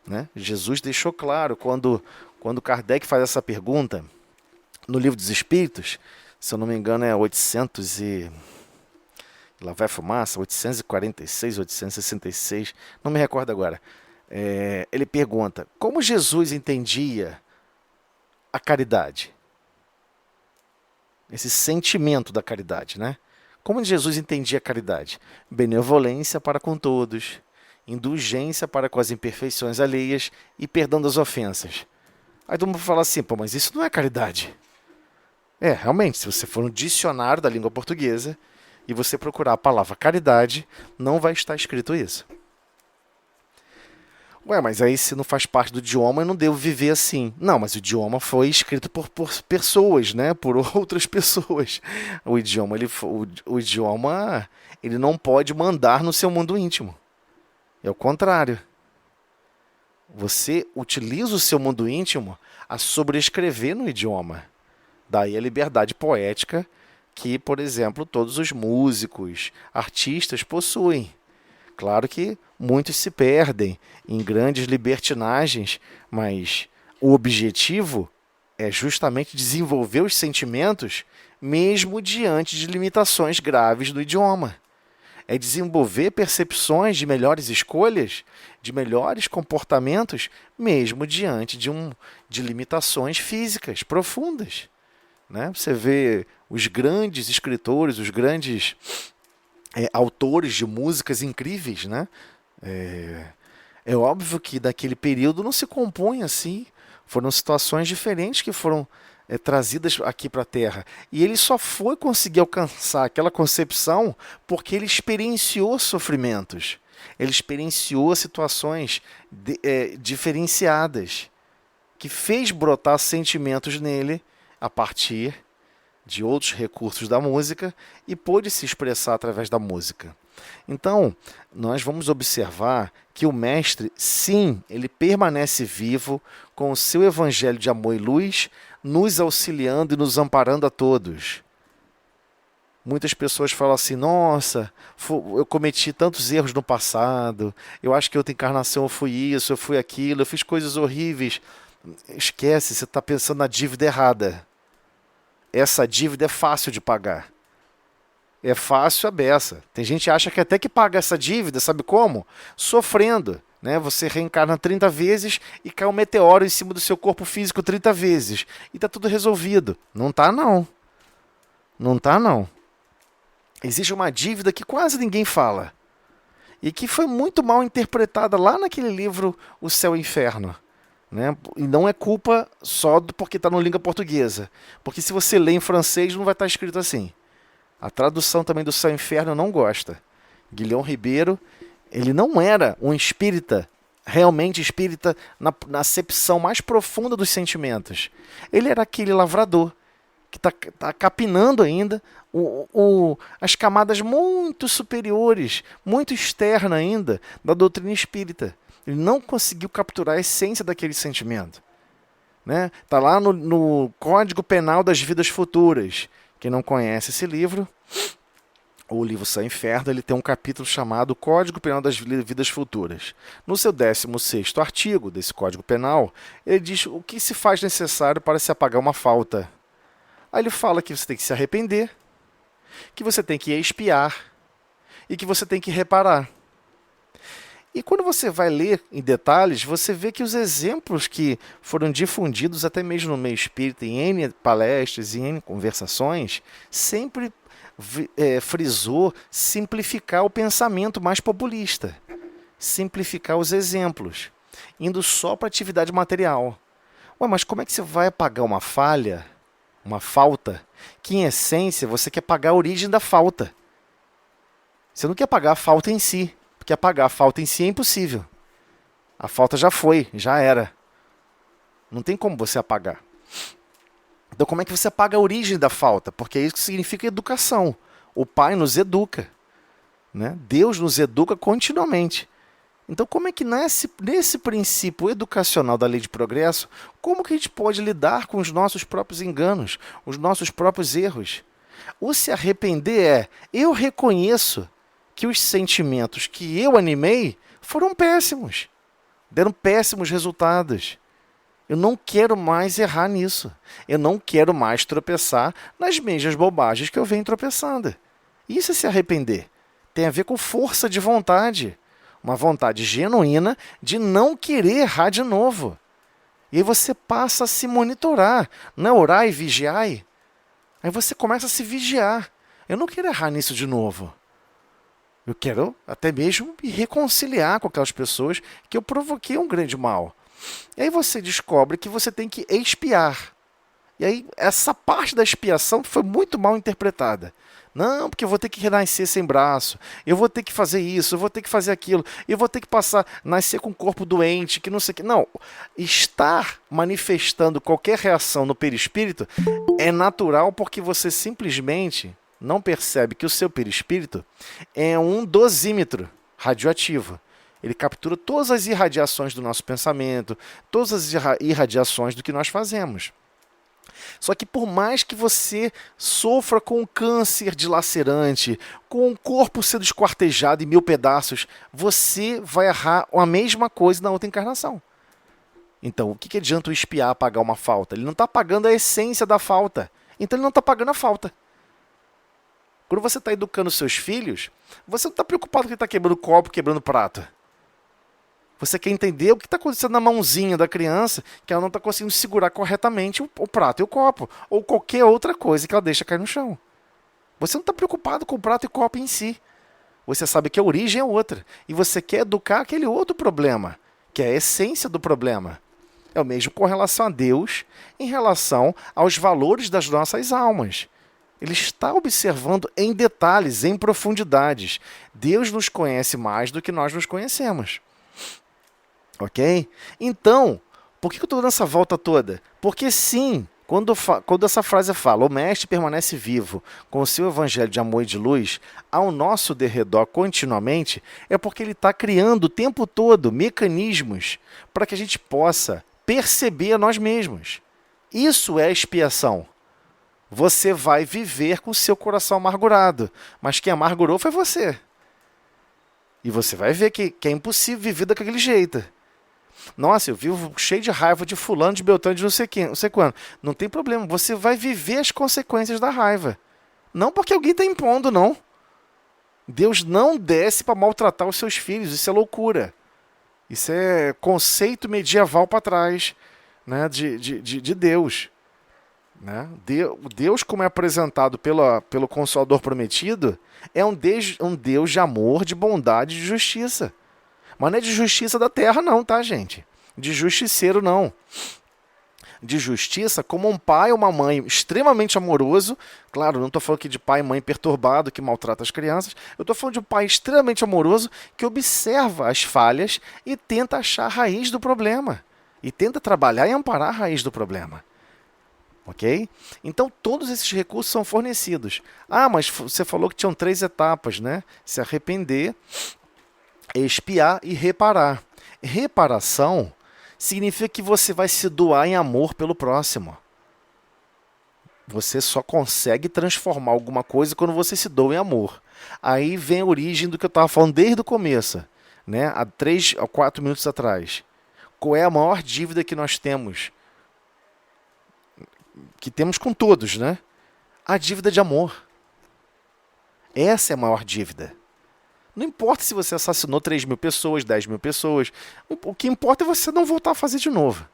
Né? Jesus deixou claro, quando Kardec faz essa pergunta, no Livro dos Espíritos, se eu não me engano é 800 e... lá vai fumaça, 846, 866, não me recordo agora. Ele pergunta, como Jesus entendia a caridade? Esse sentimento da caridade, né? Como Jesus entendia a caridade? Benevolência para com todos, indulgência para com as imperfeições alheias e perdão das ofensas. Aí todo mundo fala assim, pô, mas isso não é caridade. Realmente, se você for no dicionário da língua portuguesa e você procurar a palavra caridade, não vai estar escrito isso. Mas aí se não faz parte do idioma, eu não devo viver assim. Não, mas o idioma foi escrito por pessoas, né? Por outras pessoas. O idioma ele não pode mandar no seu mundo íntimo. É o contrário. Você utiliza o seu mundo íntimo a sobrescrever no idioma. Daí a liberdade poética que, por exemplo, todos os músicos, artistas possuem. Claro que muitos se perdem em grandes libertinagens, mas o objetivo é justamente desenvolver os sentimentos mesmo diante de limitações graves do idioma. É desenvolver percepções de melhores escolhas, de melhores comportamentos, mesmo diante de limitações físicas profundas. Né? Você vê os grandes escritores, os grandes autores de músicas incríveis, né? É óbvio que daquele período não se compõe assim. Foram situações diferentes que foram trazidas aqui para a Terra. E ele só foi conseguir alcançar aquela concepção porque ele experienciou sofrimentos. Ele experienciou situações diferenciadas, que fez brotar sentimentos nele a partir de outros recursos da música e pôde se expressar através da música. Então, nós vamos observar que o Mestre, sim, ele permanece vivo com o seu evangelho de amor e luz, nos auxiliando e nos amparando a todos. Muitas pessoas falam assim, nossa, eu cometi tantos erros no passado, eu acho que outra encarnação eu fui isso, eu fui aquilo, eu fiz coisas horríveis. Esquece, você está pensando na dívida errada. Essa dívida é fácil de pagar. É fácil a beça. Tem gente que acha que até que paga essa dívida, sabe como? Sofrendo. Né? Você reencarna 30 vezes e cai um meteoro em cima do seu corpo físico 30 vezes. E está tudo resolvido. Não está não. Não está não. Existe uma dívida que quase ninguém fala. E que foi muito mal interpretada lá naquele livro O Céu e o Inferno. Né? E não é culpa só porque está na língua portuguesa. Porque se você lê em francês não vai estar escrito assim. A tradução também do Céu e Inferno eu não gosto. Guilhom Ribeiro, ele não era um espírita, realmente espírita na acepção mais profunda dos sentimentos. Ele era aquele lavrador que está capinando ainda as camadas muito superiores, muito externas ainda, da doutrina espírita. Ele não conseguiu capturar a essência daquele sentimento. Né? Tá lá no Código Penal das Vidas Futuras. Quem não conhece esse livro, o livro Céu e Inferno, ele tem um capítulo chamado Código Penal das Vidas Futuras. No seu 16º artigo desse Código Penal, ele diz o que se faz necessário para se apagar uma falta. Aí ele fala que você tem que se arrepender, que você tem que expiar e que você tem que reparar. E quando você vai ler em detalhes, você vê que os exemplos que foram difundidos até mesmo no meio espírita, em N palestras, em N conversações, sempre frisou simplificar o pensamento mais populista, simplificar os exemplos, indo só para a atividade material. Ué, mas como é que você vai apagar uma falha, uma falta, que em essência você quer apagar a origem da falta? Você não quer apagar a falta em si. Porque apagar a falta em si é impossível. A falta já foi, já era. Não tem como você apagar. Então como é que você apaga a origem da falta? Porque é isso que significa educação. O Pai nos educa. Né? Deus nos educa continuamente. Então como é que nesse princípio educacional da lei de progresso, como que a gente pode lidar com os nossos próprios enganos, os nossos próprios erros? O se arrepender eu reconheço que os sentimentos que eu animei foram péssimos. Deram péssimos resultados. Eu não quero mais errar nisso. Eu não quero mais tropeçar nas mesmas bobagens que eu venho tropeçando. Isso é se arrepender. Tem a ver com força de vontade. Uma vontade genuína de não querer errar de novo. E aí você passa a se monitorar. Não é orar e vigiar? Aí você começa a se vigiar. Eu não quero errar nisso de novo. Eu quero até mesmo me reconciliar com aquelas pessoas que eu provoquei um grande mal. E aí você descobre que você tem que expiar. E aí essa parte da expiação foi muito mal interpretada. Não, porque eu vou ter que renascer sem braço, eu vou ter que fazer isso, eu vou ter que fazer aquilo, eu vou ter que nascer com o corpo doente, que não sei o que. Não, estar manifestando qualquer reação no perispírito é natural porque você simplesmente não percebe que o seu perispírito é um dosímetro radioativo. Ele captura todas as irradiações do nosso pensamento, todas as irradiações do que nós fazemos. Só que por mais que você sofra com um câncer dilacerante, com o corpo sendo esquartejado em 1000 pedaços, você vai errar a mesma coisa na outra encarnação. Então, o que adianta o espiar apagar uma falta? Ele não está apagando a essência da falta. Então, ele não está apagando a falta. Quando você está educando seus filhos, você não está preocupado com ele está quebrando copo, quebrando prato. Você quer entender o que está acontecendo na mãozinha da criança, que ela não está conseguindo segurar corretamente o prato e o copo, ou qualquer outra coisa que ela deixa cair no chão. Você não está preocupado com o prato e o copo em si. Você sabe que a origem é outra. E você quer educar aquele outro problema, que é a essência do problema. É o mesmo com relação a Deus, em relação aos valores das nossas almas. Ele está observando em detalhes, em profundidades. Deus nos conhece mais do que nós nos conhecemos. Ok? Então, por que eu estou dando essa volta toda? Porque sim, quando essa frase fala, o mestre permanece vivo com o seu evangelho de amor e de luz ao nosso derredor continuamente, é porque ele está criando o tempo todo mecanismos para que a gente possa perceber a nós mesmos. Isso é expiação. Você vai viver com o seu coração amargurado, mas quem amargurou foi você. E você vai ver que é impossível viver daquele jeito. Nossa, eu vivo cheio de raiva de fulano, de beltrano, de não sei quem, não sei quando. Não tem problema, você vai viver as consequências da raiva. Não porque alguém está impondo, não. Deus não desce para maltratar os seus filhos, isso é loucura. Isso é conceito medieval para trás, né, de Deus. Né? Deus, como é apresentado pelo Consolador Prometido, é um Deus de amor, de bondade e de justiça. Mas não é de justiça da terra não, tá, gente? De justiceiro não. De justiça como um pai ou uma mãe extremamente amoroso. Claro, não estou falando aqui de pai e mãe perturbado que maltrata as crianças. Eu estou falando de um pai extremamente amoroso que observa as falhas e tenta achar a raiz do problema. E tenta trabalhar e amparar a raiz do problema. Ok? Então, todos esses recursos são fornecidos. Ah, mas você falou que tinham 3 etapas, né? Se arrepender, expiar e reparar. Reparação significa que você vai se doar em amor pelo próximo. Você só consegue transformar alguma coisa quando você se doa em amor. Aí vem a origem do que eu estava falando desde o começo, né? Há 3 ou 4 minutos atrás. Qual é a maior dívida que nós temos? Que temos com todos, né? A dívida de amor. Essa é a maior dívida. Não importa se você assassinou 3.000 pessoas, 10.000 pessoas. O que importa é você não voltar a fazer de novo.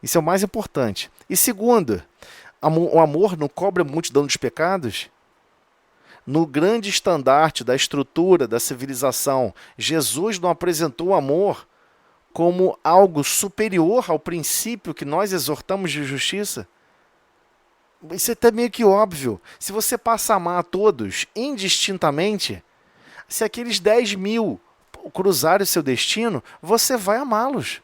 Isso é o mais importante. E segundo, o amor não cobre a multidão dos pecados? No grande estandarte da estrutura da civilização, Jesus não apresentou o amor como algo superior ao princípio que nós exortamos de justiça? Isso é até meio que óbvio. Se você passa a amar a todos indistintamente, se aqueles 10.000 cruzarem o seu destino, você vai amá-los.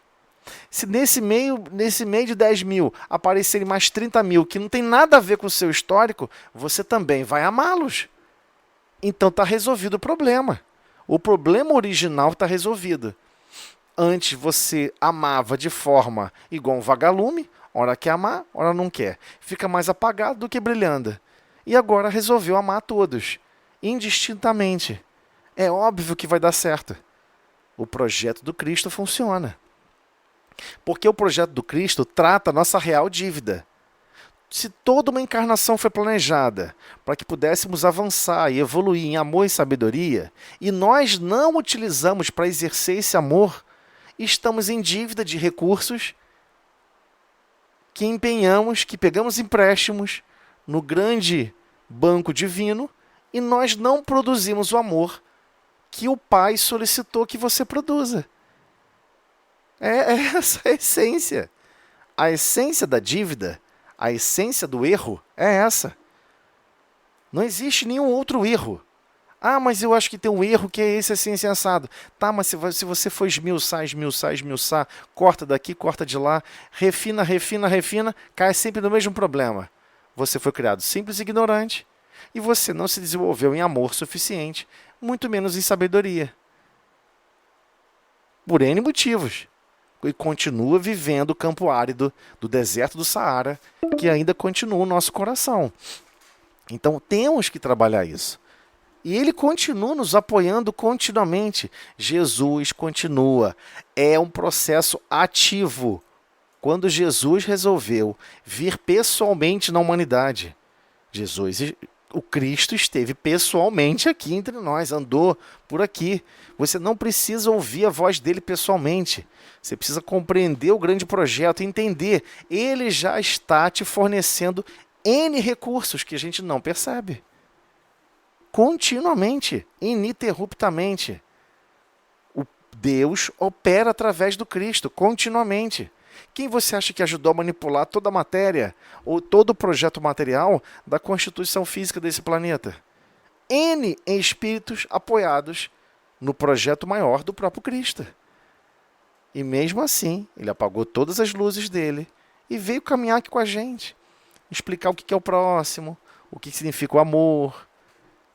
Se nesse meio de 10.000 aparecerem mais 30.000 que não tem nada a ver com o seu histórico, você também vai amá-los. Então está resolvido o problema. O problema original está resolvido. Antes você amava de forma igual um vagalume, ora quer amar, ora não quer. Fica mais apagado do que brilhando. E agora resolveu amar todos, indistintamente. É óbvio que vai dar certo. O projeto do Cristo funciona. Porque o projeto do Cristo trata a nossa real dívida. Se toda uma encarnação foi planejada para que pudéssemos avançar e evoluir em amor e sabedoria, e nós não utilizamos para exercer esse amor, estamos em dívida de recursos que empenhamos, que pegamos empréstimos no grande banco divino e nós não produzimos o amor que o Pai solicitou que você produza. É essa a essência. A essência da dívida, a essência do erro é essa. Não existe nenhum outro erro. Ah, mas eu acho que tem um erro que é esse assim, assim, assado. Tá, mas se você for esmiuçar, corta daqui, corta de lá, refina, cai sempre no mesmo problema. Você foi criado simples e ignorante e você não se desenvolveu em amor suficiente, muito menos em sabedoria. Por N motivos. E continua vivendo o campo árido do deserto do Saara, que ainda continua o nosso coração. Então temos que trabalhar isso. E ele continua nos apoiando continuamente. Jesus continua. É um processo ativo. Quando Jesus resolveu vir pessoalmente na humanidade, o Cristo esteve pessoalmente aqui entre nós, andou por aqui. Você não precisa ouvir a voz dele pessoalmente. Você precisa compreender o grande projeto, entender. Ele já está te fornecendo N recursos que a gente não percebe. continuamente, ininterruptamente. Deus opera através do Cristo, continuamente. Quem você acha que ajudou a manipular toda a matéria, ou todo o projeto material da constituição física desse planeta? N espíritos apoiados no projeto maior do próprio Cristo. E mesmo assim, ele apagou todas as luzes dele e veio caminhar aqui com a gente, explicar o que é o próximo, o que significa o amor.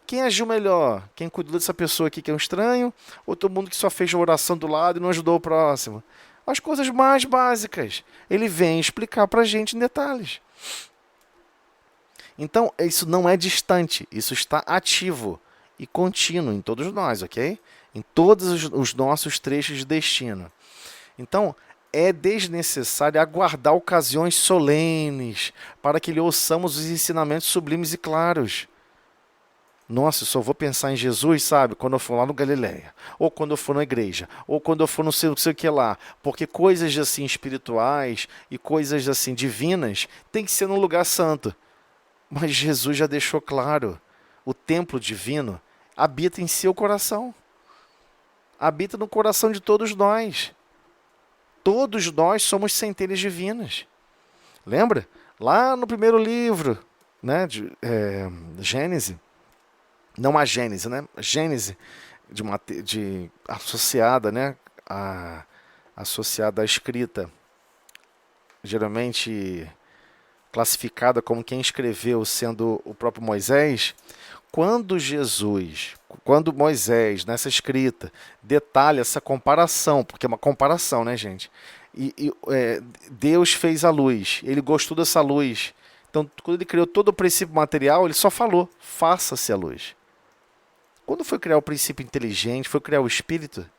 Quem agiu melhor? Quem cuidou dessa pessoa aqui que é um estranho? Ou todo mundo que só fez a oração do lado e não ajudou o próximo? As coisas mais básicas. Ele vem explicar para a gente em detalhes. Então, isso não é distante. Isso está ativo e contínuo em todos nós, ok? Em todos os nossos trechos de destino. Então, é desnecessário aguardar ocasiões solenes para que lhe ouçamos os ensinamentos sublimes e claros. Nossa, eu só vou pensar em Jesus, sabe, quando eu for lá no Galileia, ou quando eu for na igreja, ou quando eu for não sei o que lá, porque coisas assim espirituais e coisas assim divinas tem que ser num lugar santo. Mas Jesus já deixou claro, o templo divino habita em seu coração, habita no coração de todos nós. Todos nós somos centelhas divinas. Lembra? Lá no primeiro livro, né, de Gênesis, não a Gênese, né? Gênese associada, né? Associada à escrita, geralmente classificada como quem escreveu sendo o próprio Moisés. Quando Moisés, nessa escrita, detalha essa comparação, porque é uma comparação, né, gente? Deus fez a luz, ele gostou dessa luz. Então, quando ele criou todo o princípio material, ele só falou, faça-se a luz. Quando foi criar o princípio inteligente, foi criar o espírito,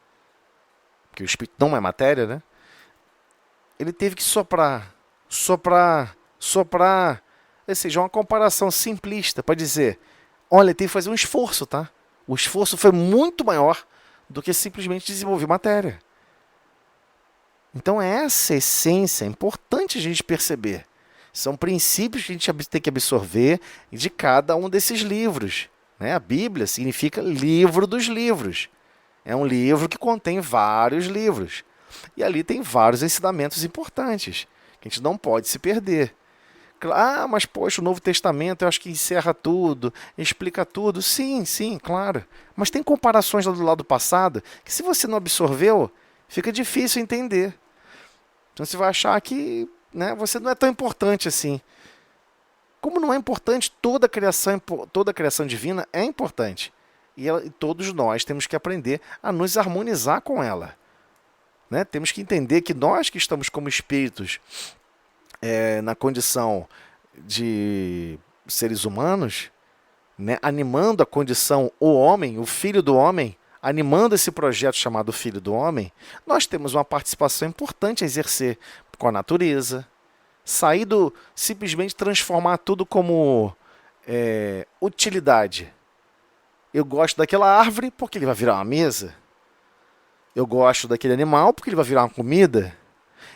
porque o espírito não é matéria, né? Ele teve que soprar. Ou seja, uma comparação simplista para dizer, olha, tem que fazer um esforço, tá? O esforço foi muito maior do que simplesmente desenvolver matéria. Então, essa essência é importante a gente perceber. São princípios que a gente tem que absorver de cada um desses livros. A Bíblia significa livro dos livros. É um livro que contém vários livros. E ali tem vários ensinamentos importantes, que a gente não pode se perder. Ah, mas poxa, o Novo Testamento eu acho que encerra tudo, explica tudo. Sim, claro. Mas tem comparações do lado passado que se você não absorveu, fica difícil entender. Então você vai achar que, né, você não é tão importante assim. Como não é importante, toda a criação divina é importante. E todos nós temos que aprender a nos harmonizar com ela. Né? Temos que entender que nós que estamos como espíritos na condição de seres humanos, né, animando a condição, o homem, o filho do homem, animando esse projeto chamado Filho do Homem, nós temos uma participação importante a exercer com a natureza, sair do simplesmente transformar tudo como utilidade. Eu gosto daquela árvore porque ele vai virar uma mesa. Eu gosto daquele animal porque ele vai virar uma comida.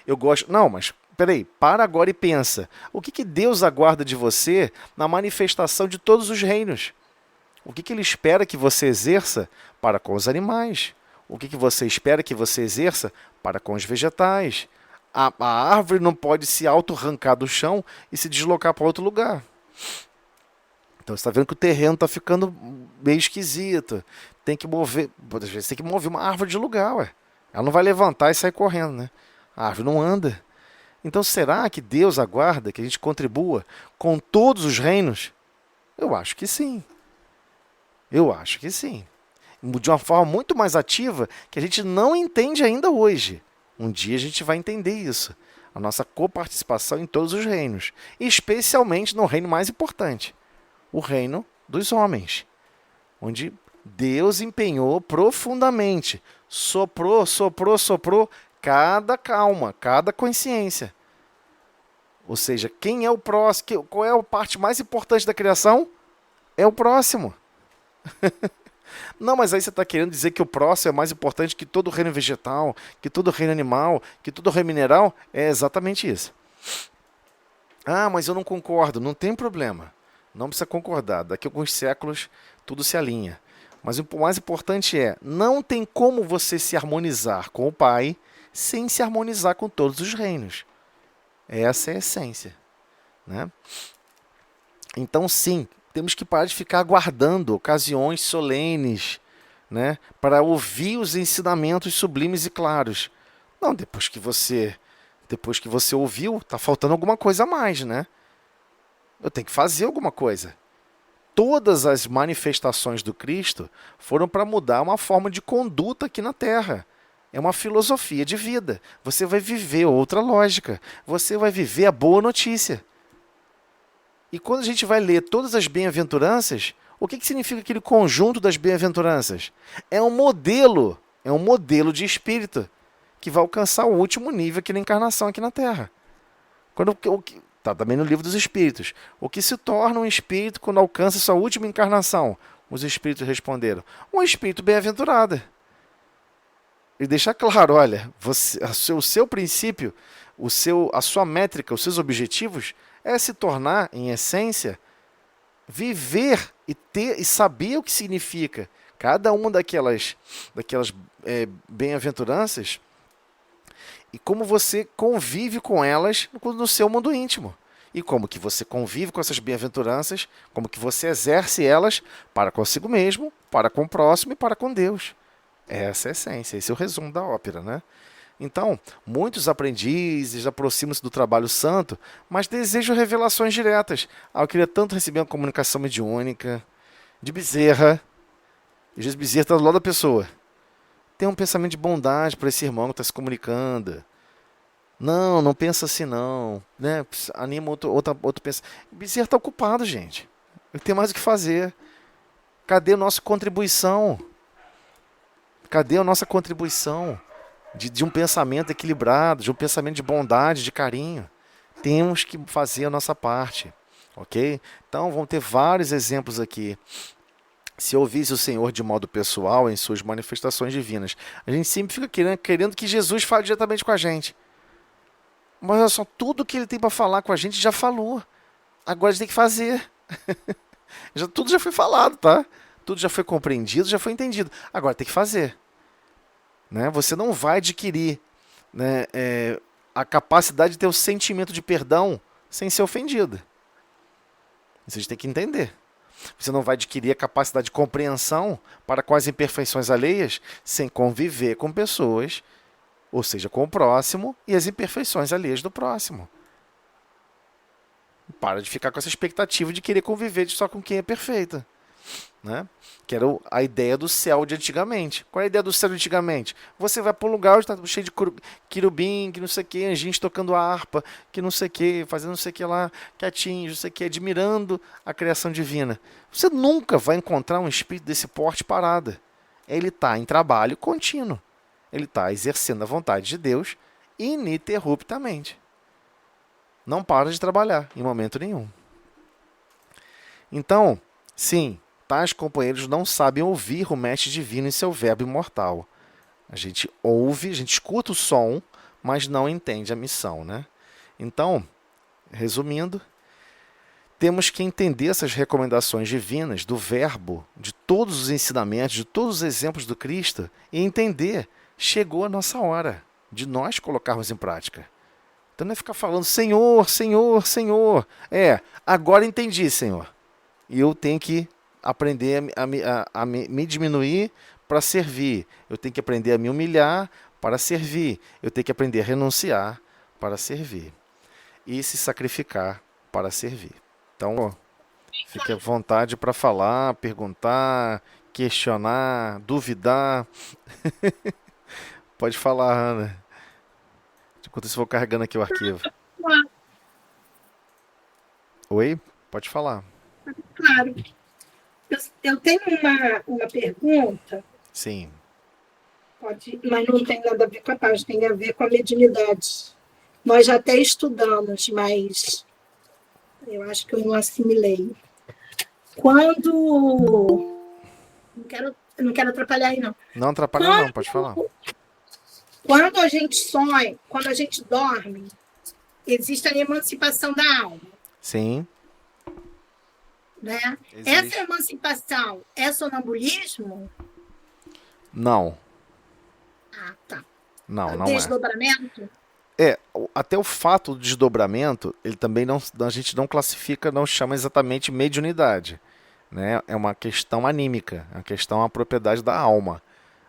Eu gosto... Não, mas peraí, para agora e pensa. O que Deus aguarda de você na manifestação de todos os reinos? O que Ele espera que você exerça para com os animais? O que você espera que você exerça para com os vegetais? A árvore não pode se auto-arrancar do chão e se deslocar para outro lugar. Então você está vendo que o terreno está ficando meio esquisito. Tem que mover, às vezes tem que mover uma árvore de lugar, ué. Ela não vai levantar e sair correndo, né? A árvore não anda. Então será que Deus aguarda que a gente contribua com todos os reinos? Eu acho que sim. Eu acho que sim. De uma forma muito mais ativa que a gente não entende ainda hoje. Um dia a gente vai entender isso. A nossa coparticipação em todos os reinos. Especialmente no reino mais importante. O reino dos homens. Onde Deus empenhou profundamente. Soprou cada calma, cada consciência. Ou seja, quem é o próximo? Qual é a parte mais importante da criação? É o próximo. Não, mas aí você está querendo dizer que o próximo é mais importante que todo o reino vegetal, que todo o reino animal, que todo o reino mineral? É exatamente isso. Ah, mas eu não concordo. Não tem problema. Não precisa concordar. Daqui a alguns séculos, tudo se alinha. Mas o mais importante é, não tem como você se harmonizar com o Pai sem se harmonizar com todos os reinos. Essa é a essência, né? Então, sim, temos que parar de ficar aguardando ocasiões solenes, né, para ouvir os ensinamentos sublimes e claros. Não, depois que você ouviu, está faltando alguma coisa a mais, né? Eu tenho que fazer alguma coisa. Todas as manifestações do Cristo foram para mudar uma forma de conduta aqui na Terra. É uma filosofia de vida. Você vai viver outra lógica. Você vai viver a boa notícia. E quando a gente vai ler todas as bem-aventuranças, o que significa aquele conjunto das bem-aventuranças? É um modelo de espírito que vai alcançar o último nível aqui na encarnação, aqui na Terra. Está também no livro dos Espíritos. O que se torna um espírito quando alcança sua última encarnação? Os espíritos responderam: um espírito bem-aventurado. E deixar claro, olha, o seu princípio, a sua métrica, os seus objetivos é se tornar, em essência, viver e saber o que significa cada uma daquelas bem-aventuranças e como você convive com elas no seu mundo íntimo. E como que você convive com essas bem-aventuranças, como que você exerce elas para consigo mesmo, para com o próximo e para com Deus. Essa é a essência, esse é o resumo da ópera, né? Então, muitos aprendizes aproximam-se do trabalho santo, mas desejam revelações diretas. Eu queria tanto receber uma comunicação mediúnica, de Bezerra. Às vezes Bezerra está do lado da pessoa. Tem um pensamento de bondade para esse irmão que está se comunicando. Não pensa assim não. Né? Anima outro pensamento. Bezerra está ocupado, gente. Ele tem mais o que fazer. Cadê a nossa contribuição? Cadê a nossa contribuição de um pensamento equilibrado, de um pensamento de bondade, de carinho? Temos que fazer a nossa parte, ok? Então, vão ter vários exemplos aqui. Se ouvisse o Senhor de modo pessoal em suas manifestações divinas, a gente sempre fica querendo que Jesus fale diretamente com a gente. Mas olha só, tudo que ele tem para falar com a gente já falou. Agora a gente tem que fazer. Tudo já foi falado, tá? Tudo já foi compreendido, já foi entendido. Agora tem que fazer. Né? Você não vai adquirir, né, a capacidade de ter o sentimento de perdão sem ser ofendido. Isso a gente tem que entender. Você não vai adquirir a capacidade de compreensão para com as imperfeições alheias sem conviver com pessoas, ou seja, com o próximo e as imperfeições alheias do próximo. Para de ficar com essa expectativa de querer conviver só com quem é perfeita. Né? Que era a ideia do céu de antigamente. Qual é a ideia do céu de antigamente? Você vai para um lugar onde está cheio de querubim, que não sei o que, anjinhos tocando harpa, que não sei o que, fazendo não sei o que lá, quietinhos, não sei o que, admirando a criação divina. Você nunca vai encontrar um espírito desse porte parado. Ele está em trabalho contínuo. Ele está exercendo a vontade de Deus ininterruptamente. Não para de trabalhar em momento nenhum. Então, sim, tais companheiros não sabem ouvir o mestre divino em seu verbo imortal. A gente ouve, a gente escuta o som, mas não entende a missão, né? Então, resumindo, temos que entender essas recomendações divinas do verbo, de todos os ensinamentos, de todos os exemplos do Cristo, e entender, chegou a nossa hora de nós colocarmos em prática. Então não é ficar falando, Senhor, Senhor, Senhor. Agora entendi, Senhor. E eu tenho que aprender a me diminuir para servir. Eu tenho que aprender a me humilhar para servir. Eu tenho que aprender a renunciar para servir. E se sacrificar para servir. Então, fique à vontade para falar, perguntar, questionar, duvidar. Pode falar, Ana. Enquanto eu vou carregando aqui o arquivo. Oi? Pode falar. Claro. Eu tenho uma pergunta. Sim. Mas não tem nada a ver com a paz, tem a ver com a mediunidade. Nós já até estudamos, mas eu acho que eu não assimilei. Quando... Não quero atrapalhar aí, não. Não atrapalha não, pode falar. Quando a gente sonha, quando a gente dorme, existe a emancipação da alma. Sim. né? Essa Existe. emancipação é sonambulismo? Não, Ah, tá. não é. Desdobramento? Até o fato do desdobramento, ele também não, a gente não classifica, não chama exatamente mediunidade, né? É uma questão anímica, é uma questão, a propriedade da alma,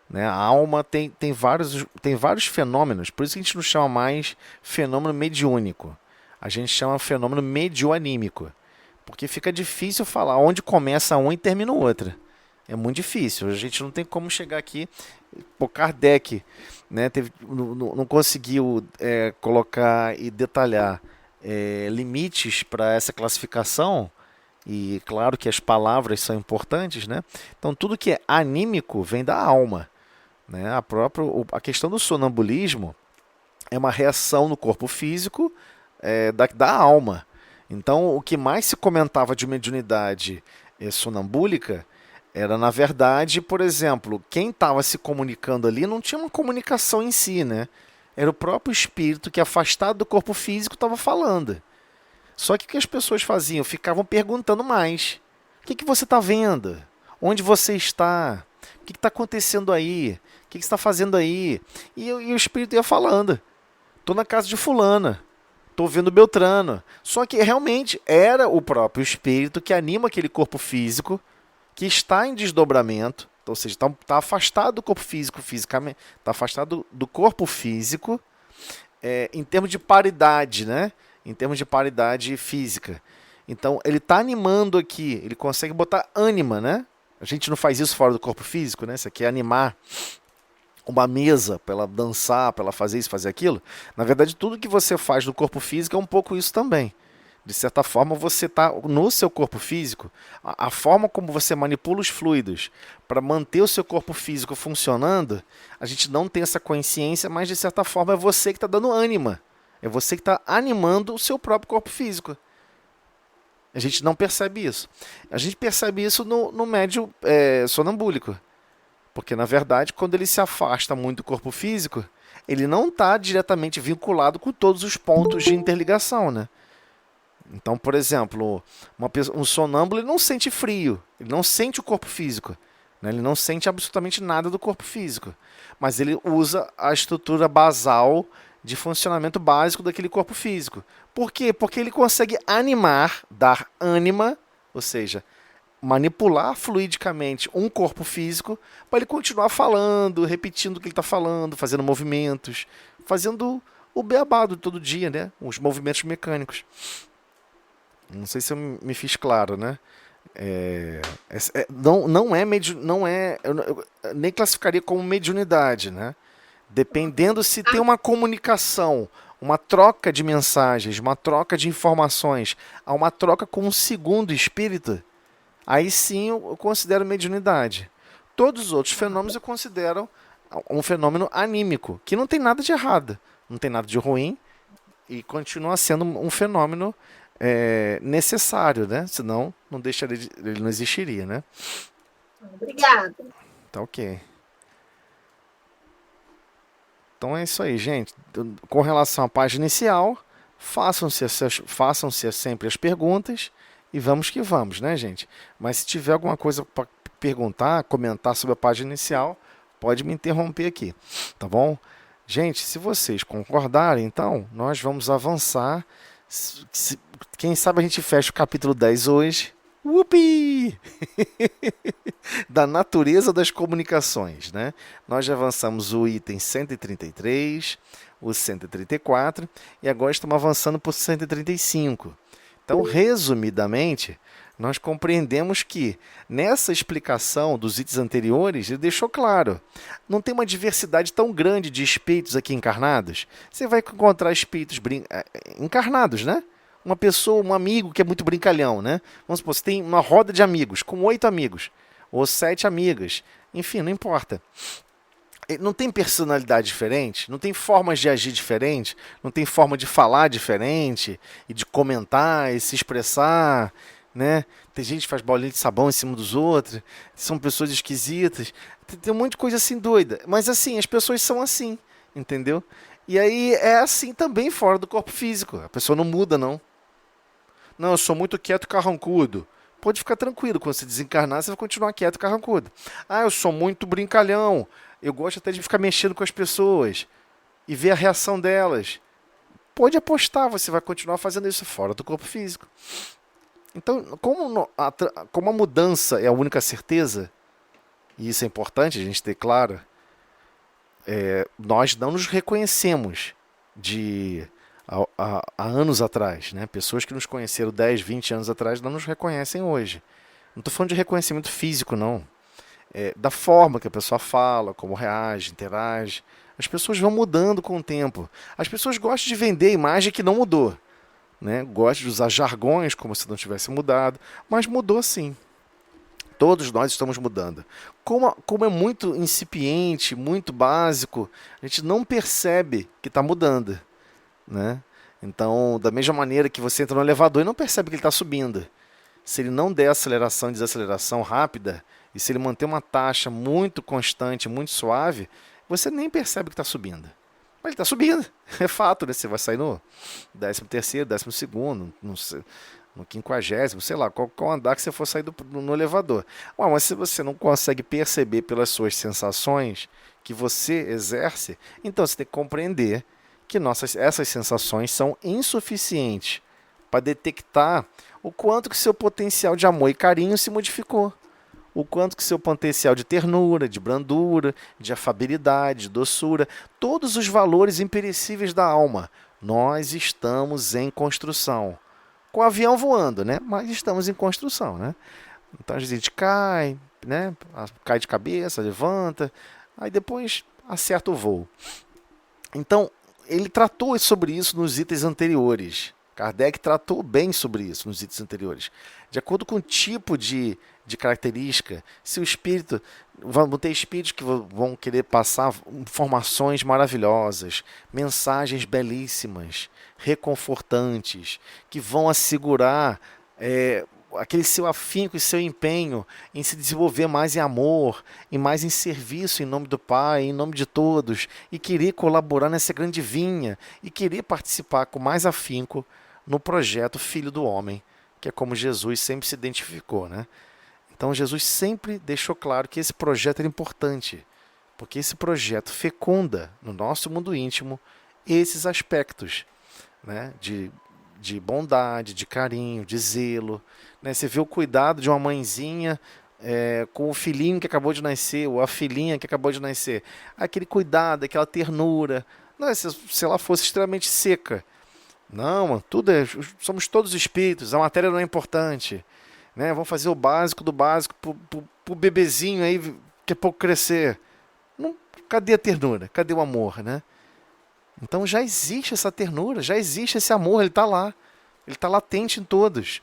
né? A alma tem vários fenômenos, por isso que a gente não chama mais fenômeno mediúnico, a gente chama fenômeno medioanímico, porque fica difícil falar onde começa um e termina o outro. É muito difícil. A gente não tem como chegar aqui. Pô, Kardec, né, não conseguiu colocar e detalhar limites para essa classificação. E claro que as palavras são importantes, né? Então tudo que é anímico vem da alma, né? A questão do sonambulismo é uma reação no corpo físico da alma. Então, o que mais se comentava de mediunidade sonambúlica era, na verdade, por exemplo, quem estava se comunicando ali não tinha uma comunicação em si, né? Era o próprio espírito que, afastado do corpo físico, estava falando. Só que o que as pessoas faziam? Ficavam perguntando mais. O que você está vendo? Onde você está? O que está acontecendo aí? O que você está fazendo aí? E o espírito ia falando. Tô na casa de fulana. Tô vendo Beltrano. Só que realmente era o próprio espírito que anima aquele corpo físico, que está em desdobramento, ou seja, está afastado do corpo físico fisicamente, está afastado do corpo físico em termos de paridade, né? Em termos de paridade física. Então, ele está animando aqui, ele consegue botar ânima, né? A gente não faz isso fora do corpo físico, né? Isso aqui é animar uma mesa para ela dançar, para ela fazer isso, fazer aquilo. Na verdade, tudo que você faz no corpo físico é um pouco isso também. De certa forma, você está no seu corpo físico, a forma como você manipula os fluidos para manter o seu corpo físico funcionando, a gente não tem essa consciência, mas de certa forma é você que está dando ânima. É você que está animando o seu próprio corpo físico. A gente não percebe isso. A gente percebe isso no médio sonambúlico. Porque, na verdade, quando ele se afasta muito do corpo físico, ele não está diretamente vinculado com todos os pontos de interligação, né? Então, por exemplo, um sonâmbulo ele não sente frio, ele não sente o corpo físico, né? Ele não sente absolutamente nada do corpo físico, mas ele usa a estrutura basal de funcionamento básico daquele corpo físico. Por quê? Porque ele consegue animar, dar ânima, ou seja, manipular fluidicamente um corpo físico para ele continuar falando, repetindo o que ele está falando, fazendo movimentos, fazendo o beabado todo dia, né? Os movimentos mecânicos. Não sei se eu me fiz claro, né? Eu nem classificaria como mediunidade, né? Dependendo se tem uma comunicação, uma troca de mensagens, uma troca de informações, há uma troca com um segundo espírito, aí sim eu considero mediunidade. Todos os outros fenômenos eu considero um fenômeno anímico, que não tem nada de errado, não tem nada de ruim e continua sendo um fenômeno necessário, né? Senão não deixaria ele não existiria, né? Obrigada. Tá ok. Então é isso aí, gente. Com relação à página inicial, façam-se sempre as perguntas e vamos que vamos, né, gente? Mas se tiver alguma coisa para perguntar, comentar sobre a página inicial, pode me interromper aqui, tá bom? Gente, se vocês concordarem, então, nós vamos avançar. Quem sabe a gente fecha o capítulo 10 hoje. Upi! Da natureza das comunicações, né? Nós já avançamos o item 133, o 134 e agora estamos avançando para o 135. Então, resumidamente, nós compreendemos que nessa explicação dos itens anteriores, ele deixou claro, não tem uma diversidade tão grande de espíritos aqui encarnados. Você vai encontrar espíritos encarnados, né? Uma pessoa, um amigo que é muito brincalhão, né? Vamos supor, você tem uma roda de amigos, com 8 amigos, ou 7 amigas, enfim, não importa. Não tem personalidade diferente, não tem formas de agir diferente, não tem forma de falar diferente, e de comentar, e se expressar, né? Tem gente que faz bolinha de sabão em cima dos outros, são pessoas esquisitas, tem um monte de coisa assim doida, mas assim, as pessoas são assim, entendeu? E aí é assim também fora do corpo físico, a pessoa não muda, não. Não, eu sou muito quieto e carrancudo. pode ficar tranquilo, quando você desencarnar, você vai continuar quieto e carrancudo. Ah, eu sou muito brincalhão, eu gosto até de ficar mexendo com as pessoas e ver a reação delas. Pode apostar, você vai continuar fazendo isso fora do corpo físico. Então, como a mudança é a única certeza, e isso é importante a gente ter claro, nós não nos reconhecemos de há anos atrás. Né? Pessoas que nos conheceram 10, 20 anos atrás não nos reconhecem hoje. Não estou falando de reconhecimento físico, não. Da forma que a pessoa fala, como reage, interage. As pessoas vão mudando com o tempo. As pessoas gostam de vender a imagem que não mudou. Né? Gostam de usar jargões como se não tivesse mudado, mas mudou sim. Todos nós estamos mudando. Como é muito incipiente, muito básico, a gente não percebe que está mudando. Né? Então, da mesma maneira que você entra no elevador e não percebe que ele está subindo. Se ele não der aceleração e desaceleração rápida, e se ele manter uma taxa muito constante, muito suave, você nem percebe que está subindo. Mas ele está subindo, é fato, né? Você vai sair no 13º, 12º, no 50º, sei lá, qual andar que você for sair no elevador. Mas se você não consegue perceber pelas suas sensações que você exerce, então você tem que compreender que essas sensações são insuficientes para detectar o quanto que seu potencial de amor e carinho se modificou. O quanto que seu potencial de ternura, de brandura, de afabilidade, de doçura, todos os valores imperecíveis da alma. Nós estamos em construção. Com o avião voando, né? Mas estamos em construção, né? Então a gente cai, né? Cai de cabeça, levanta, aí depois acerta o voo. Então, ele tratou sobre isso nos itens anteriores. Kardec tratou bem sobre isso nos itens anteriores. De acordo com o tipo de característica, se o espírito... Vão ter espíritos que vão querer passar informações maravilhosas, mensagens belíssimas, reconfortantes, que vão assegurar aquele seu afinco e seu empenho em se desenvolver mais em amor, e mais em serviço em nome do Pai, em nome de todos, e querer colaborar nessa grande vinha, e querer participar com mais afinco no projeto Filho do Homem, que é como Jesus sempre se identificou, né? Então Jesus sempre deixou claro que esse projeto era importante, porque esse projeto fecunda no nosso mundo íntimo esses aspectos, né? De bondade, de carinho, de zelo. Né? Você vê o cuidado de uma mãezinha com o filhinho que acabou de nascer, ou a filhinha que acabou de nascer. Aquele cuidado, aquela ternura. Não é se ela fosse extremamente seca. Não, mano, somos todos espíritos, a matéria não é importante. Né? Vamos fazer o básico do básico pro bebezinho aí, daqui a pouco crescer. Não, cadê a ternura? Cadê o amor, né? Então já existe essa ternura, já existe esse amor, ele está lá. Ele está latente em todos.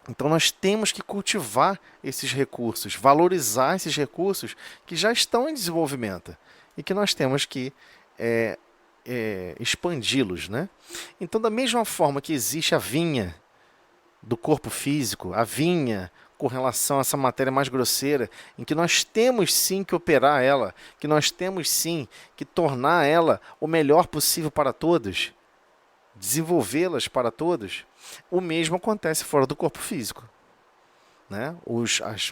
Então nós temos que cultivar esses recursos, valorizar esses recursos que já estão em desenvolvimento e que nós temos que expandi-los. Né? Então, da mesma forma que existe a vinha do corpo físico, a vinha com relação a essa matéria mais grosseira, em que nós temos sim que operar ela, que nós temos sim que tornar ela o melhor possível para todos, desenvolvê-las para todos, o mesmo acontece fora do corpo físico. Né?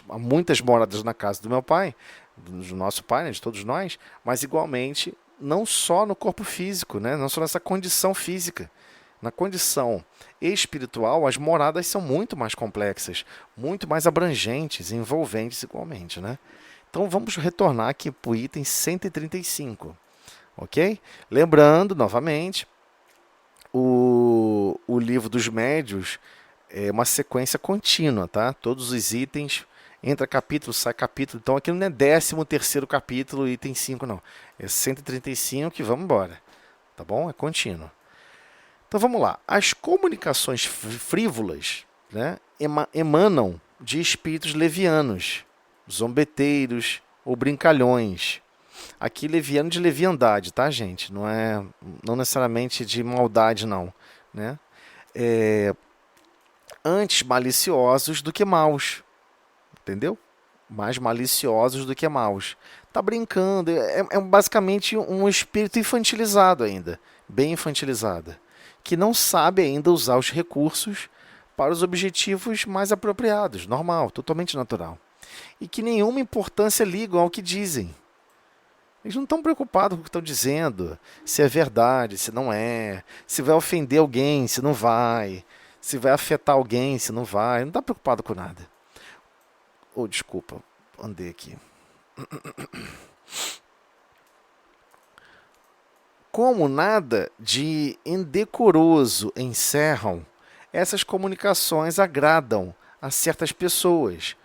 Há muitas moradas na casa do meu pai, do nosso pai, né, de todos nós, mas igualmente não só no corpo físico, né, não só nessa condição física. Na condição espiritual, as moradas são muito mais complexas, muito mais abrangentes e envolventes igualmente. Né? Então vamos retornar aqui para o item 135. Ok? Lembrando, novamente, o livro dos médios é uma sequência contínua. Tá? Todos os itens, entra capítulo, sai capítulo. Então aqui não é 13º capítulo, item 5, não. É 135 e vamos embora. Tá bom? É contínuo. Então vamos lá. As comunicações frívolas, né, emanam de espíritos levianos, zombeteiros ou brincalhões. Aqui leviano de leviandade, tá, gente? Não necessariamente de maldade, não. Né? Antes maliciosos do que maus. Entendeu? Mais maliciosos do que maus. Tá brincando. É basicamente um espírito infantilizado ainda. Bem infantilizado. Que não sabe ainda usar os recursos para os objetivos mais apropriados, normal, totalmente natural. E que nenhuma importância ligam ao que dizem. Eles não estão preocupados com o que estão dizendo, se é verdade, se não é, se vai ofender alguém, se não vai, se vai afetar alguém, se não vai. Não está preocupado com nada. Oh, desculpa, andei aqui. Como nada de indecoroso encerram, essas comunicações agradam a certas pessoas,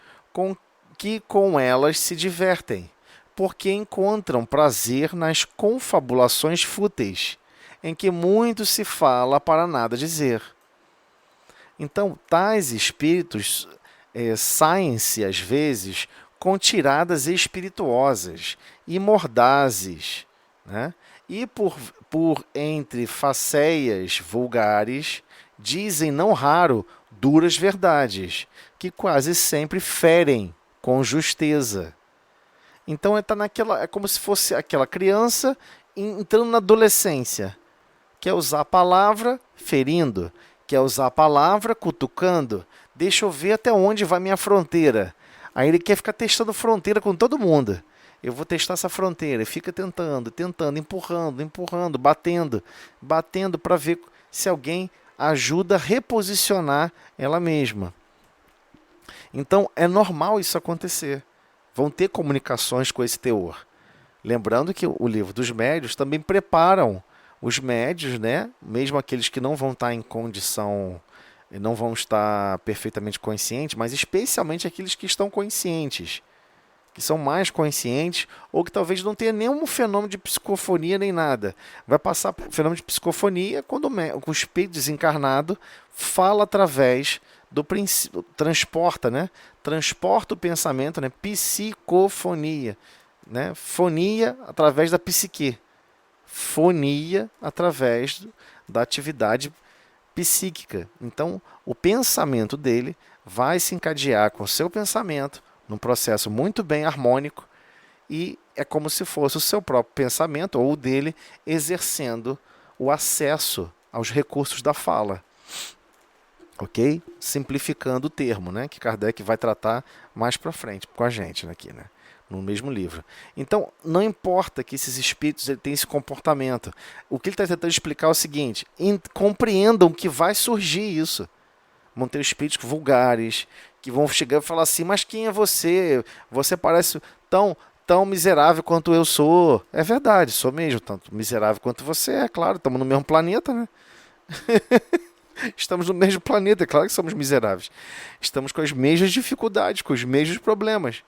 que com elas se divertem, porque encontram prazer nas confabulações fúteis, em que muito se fala para nada dizer. Então, tais espíritos saem-se, às vezes, com tiradas espirituosas e mordazes, né? E por entre facéias vulgares, dizem não raro duras verdades, que quase sempre ferem com justeza. Então é como se fosse aquela criança entrando na adolescência. Quer usar a palavra ferindo, quer usar a palavra cutucando. Deixa eu ver até onde vai minha fronteira. Aí ele quer ficar testando fronteira com todo mundo. Eu vou testar essa fronteira. E fica tentando, empurrando, batendo para ver se alguém ajuda a reposicionar ela mesma. Então é normal isso acontecer. Vão ter comunicações com esse teor. Lembrando que o livro dos médios também preparam os médios, né? Mesmo aqueles que não vão estar em condição, não vão estar perfeitamente conscientes, mas especialmente aqueles que estão conscientes, que são mais conscientes, ou que talvez não tenha nenhum fenômeno de psicofonia nem nada. Vai passar por fenômeno de psicofonia quando o espírito desencarnado fala através do princípio, transporta, né? Transporta o pensamento, né? Psicofonia, né? Fonia através da psique, fonia através da atividade psíquica. Então, o pensamento dele vai se encadear com o seu pensamento num processo muito bem harmônico e é como se fosse o seu próprio pensamento ou o dele exercendo o acesso aos recursos da fala. Ok? Simplificando o termo, né? Que Kardec vai tratar mais para frente com a gente aqui, né? No mesmo livro. Então, não importa que esses espíritos tenham esse comportamento. O que ele está tentando explicar é o seguinte: compreendam que vai surgir isso. Vão ter espíritos vulgares, que vão chegar e falar assim, mas quem é você? Você parece tão miserável quanto eu sou. É verdade, sou mesmo, tanto miserável quanto você é, claro, estamos no mesmo planeta, né? Estamos no mesmo planeta, é claro que somos miseráveis. Estamos com as mesmas dificuldades, com os mesmos problemas.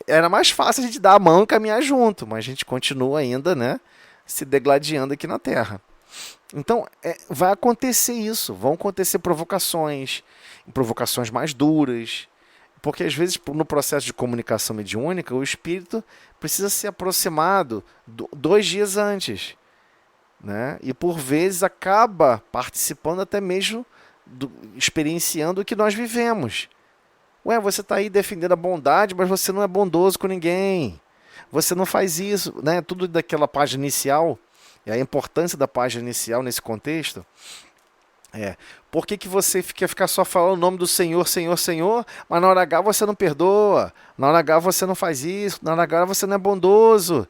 Era mais fácil a gente dar a mão e caminhar junto, mas a gente continua ainda, né, se degladiando aqui na Terra. Então, vai acontecer isso, vão acontecer provocações mais duras, porque às vezes no processo de comunicação mediúnica, o espírito precisa ser aproximado 2 dias antes, né? E por vezes acaba participando até mesmo, experienciando o que nós vivemos. Ué, você está aí defendendo a bondade, mas você não é bondoso com ninguém. Você não faz isso, né? Tudo daquela página inicial, e a importância da página inicial nesse contexto. Por que você quer ficar só falando o nome do Senhor, Senhor, Senhor, mas na hora H você não perdoa, na hora H você não faz isso, na hora H você não é bondoso.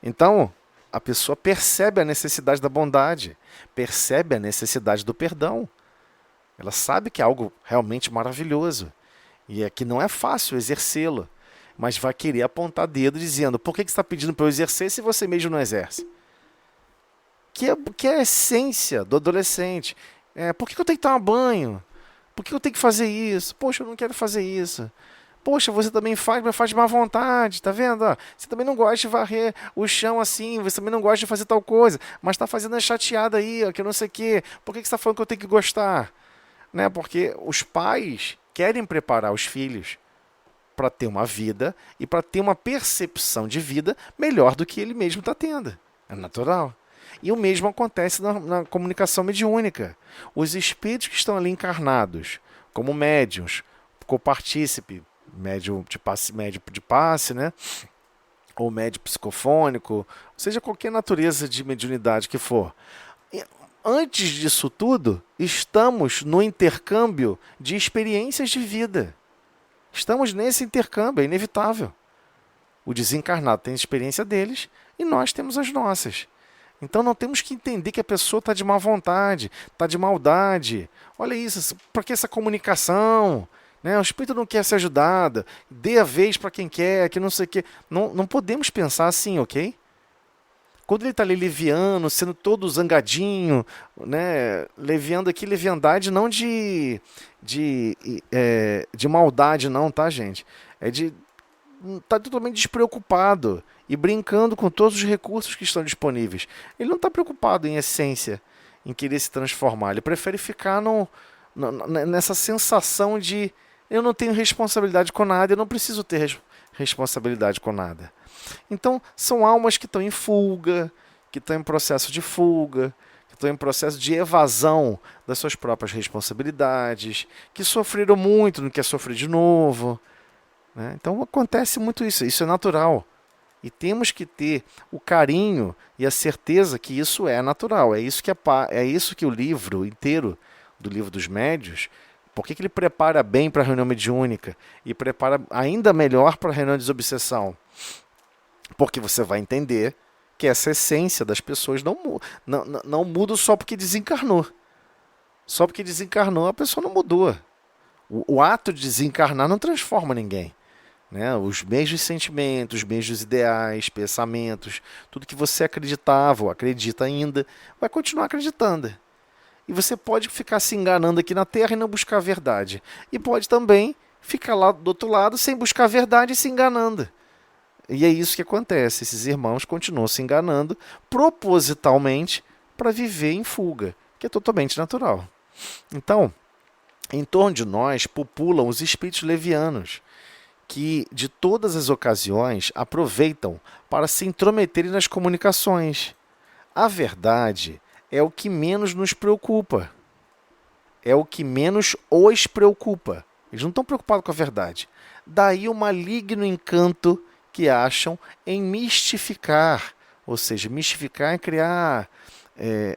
Então, a pessoa percebe a necessidade da bondade, percebe a necessidade do perdão. Ela sabe que é algo realmente maravilhoso e é que não é fácil exercê-lo, mas vai querer apontar dedo dizendo, por que você está pedindo para eu exercer se você mesmo não exerce? Que é a essência do adolescente. Por que eu tenho que tomar banho? Por que eu tenho que fazer isso? Poxa, eu não quero fazer isso. Poxa, você também faz, mas faz de má vontade, tá vendo? Você também não gosta de varrer o chão assim, você também não gosta de fazer tal coisa, mas está fazendo a chateada aí, que não sei o quê. Por que você está falando que eu tenho que gostar? Né? Porque os pais querem preparar os filhos para ter uma vida e para ter uma percepção de vida melhor do que ele mesmo está tendo. É natural. E o mesmo acontece na comunicação mediúnica. Os espíritos que estão ali encarnados, como médiuns, copartícipe, médio de passe, né? Ou médio psicofônico, seja qualquer natureza de mediunidade que for. antes disso tudo, estamos no intercâmbio de experiências de vida. Estamos nesse intercâmbio, é inevitável. O desencarnado tem a experiência deles e nós temos as nossas. Então não temos que entender que a pessoa está de má vontade, está de maldade. Olha isso, para que essa comunicação? Né? O espírito não quer ser ajudado, dê a vez para quem quer, que não sei o quê. Não podemos pensar assim, ok? Quando ele está ali leviano, sendo todo zangadinho, né? Leviando aqui, leviandade não de maldade não, tá, gente? É de tá totalmente despreocupado e brincando com todos os recursos que estão disponíveis. Ele não está preocupado em essência, em querer se transformar. Ele prefere ficar nessa sensação de eu não tenho responsabilidade com nada, eu não preciso ter responsabilidade com nada. Então, são almas que estão em fuga, que estão em processo de fuga, que estão em processo de evasão das suas próprias responsabilidades, que sofreram muito, não quer sofrer de novo. Né? Então acontece muito isso é natural. E temos que ter o carinho e a certeza que isso é natural. É isso que o livro inteiro, do Livro dos Médiuns, por que ele prepara bem para a reunião mediúnica e prepara ainda melhor para a reunião de desobsessão? Porque você vai entender que essa essência das pessoas não muda só porque desencarnou. Só porque desencarnou a pessoa não mudou. O ato de desencarnar não transforma ninguém. Né? Os mesmos sentimentos, os mesmos ideais, pensamentos, tudo que você acreditava ou acredita ainda, vai continuar acreditando. E você pode ficar se enganando aqui na Terra e não buscar a verdade. E pode também ficar lá do outro lado sem buscar a verdade e se enganando. E é isso que acontece. Esses irmãos continuam se enganando propositalmente para viver em fuga, que é totalmente natural. Então, em torno de nós populam os espíritos levianos, que de todas as ocasiões aproveitam para se intrometerem nas comunicações. A verdade é o que menos nos preocupa. É o que menos os preocupa. Eles não estão preocupados com a verdade. Daí o maligno encanto que acham em mistificar. Ou seja, mistificar é criar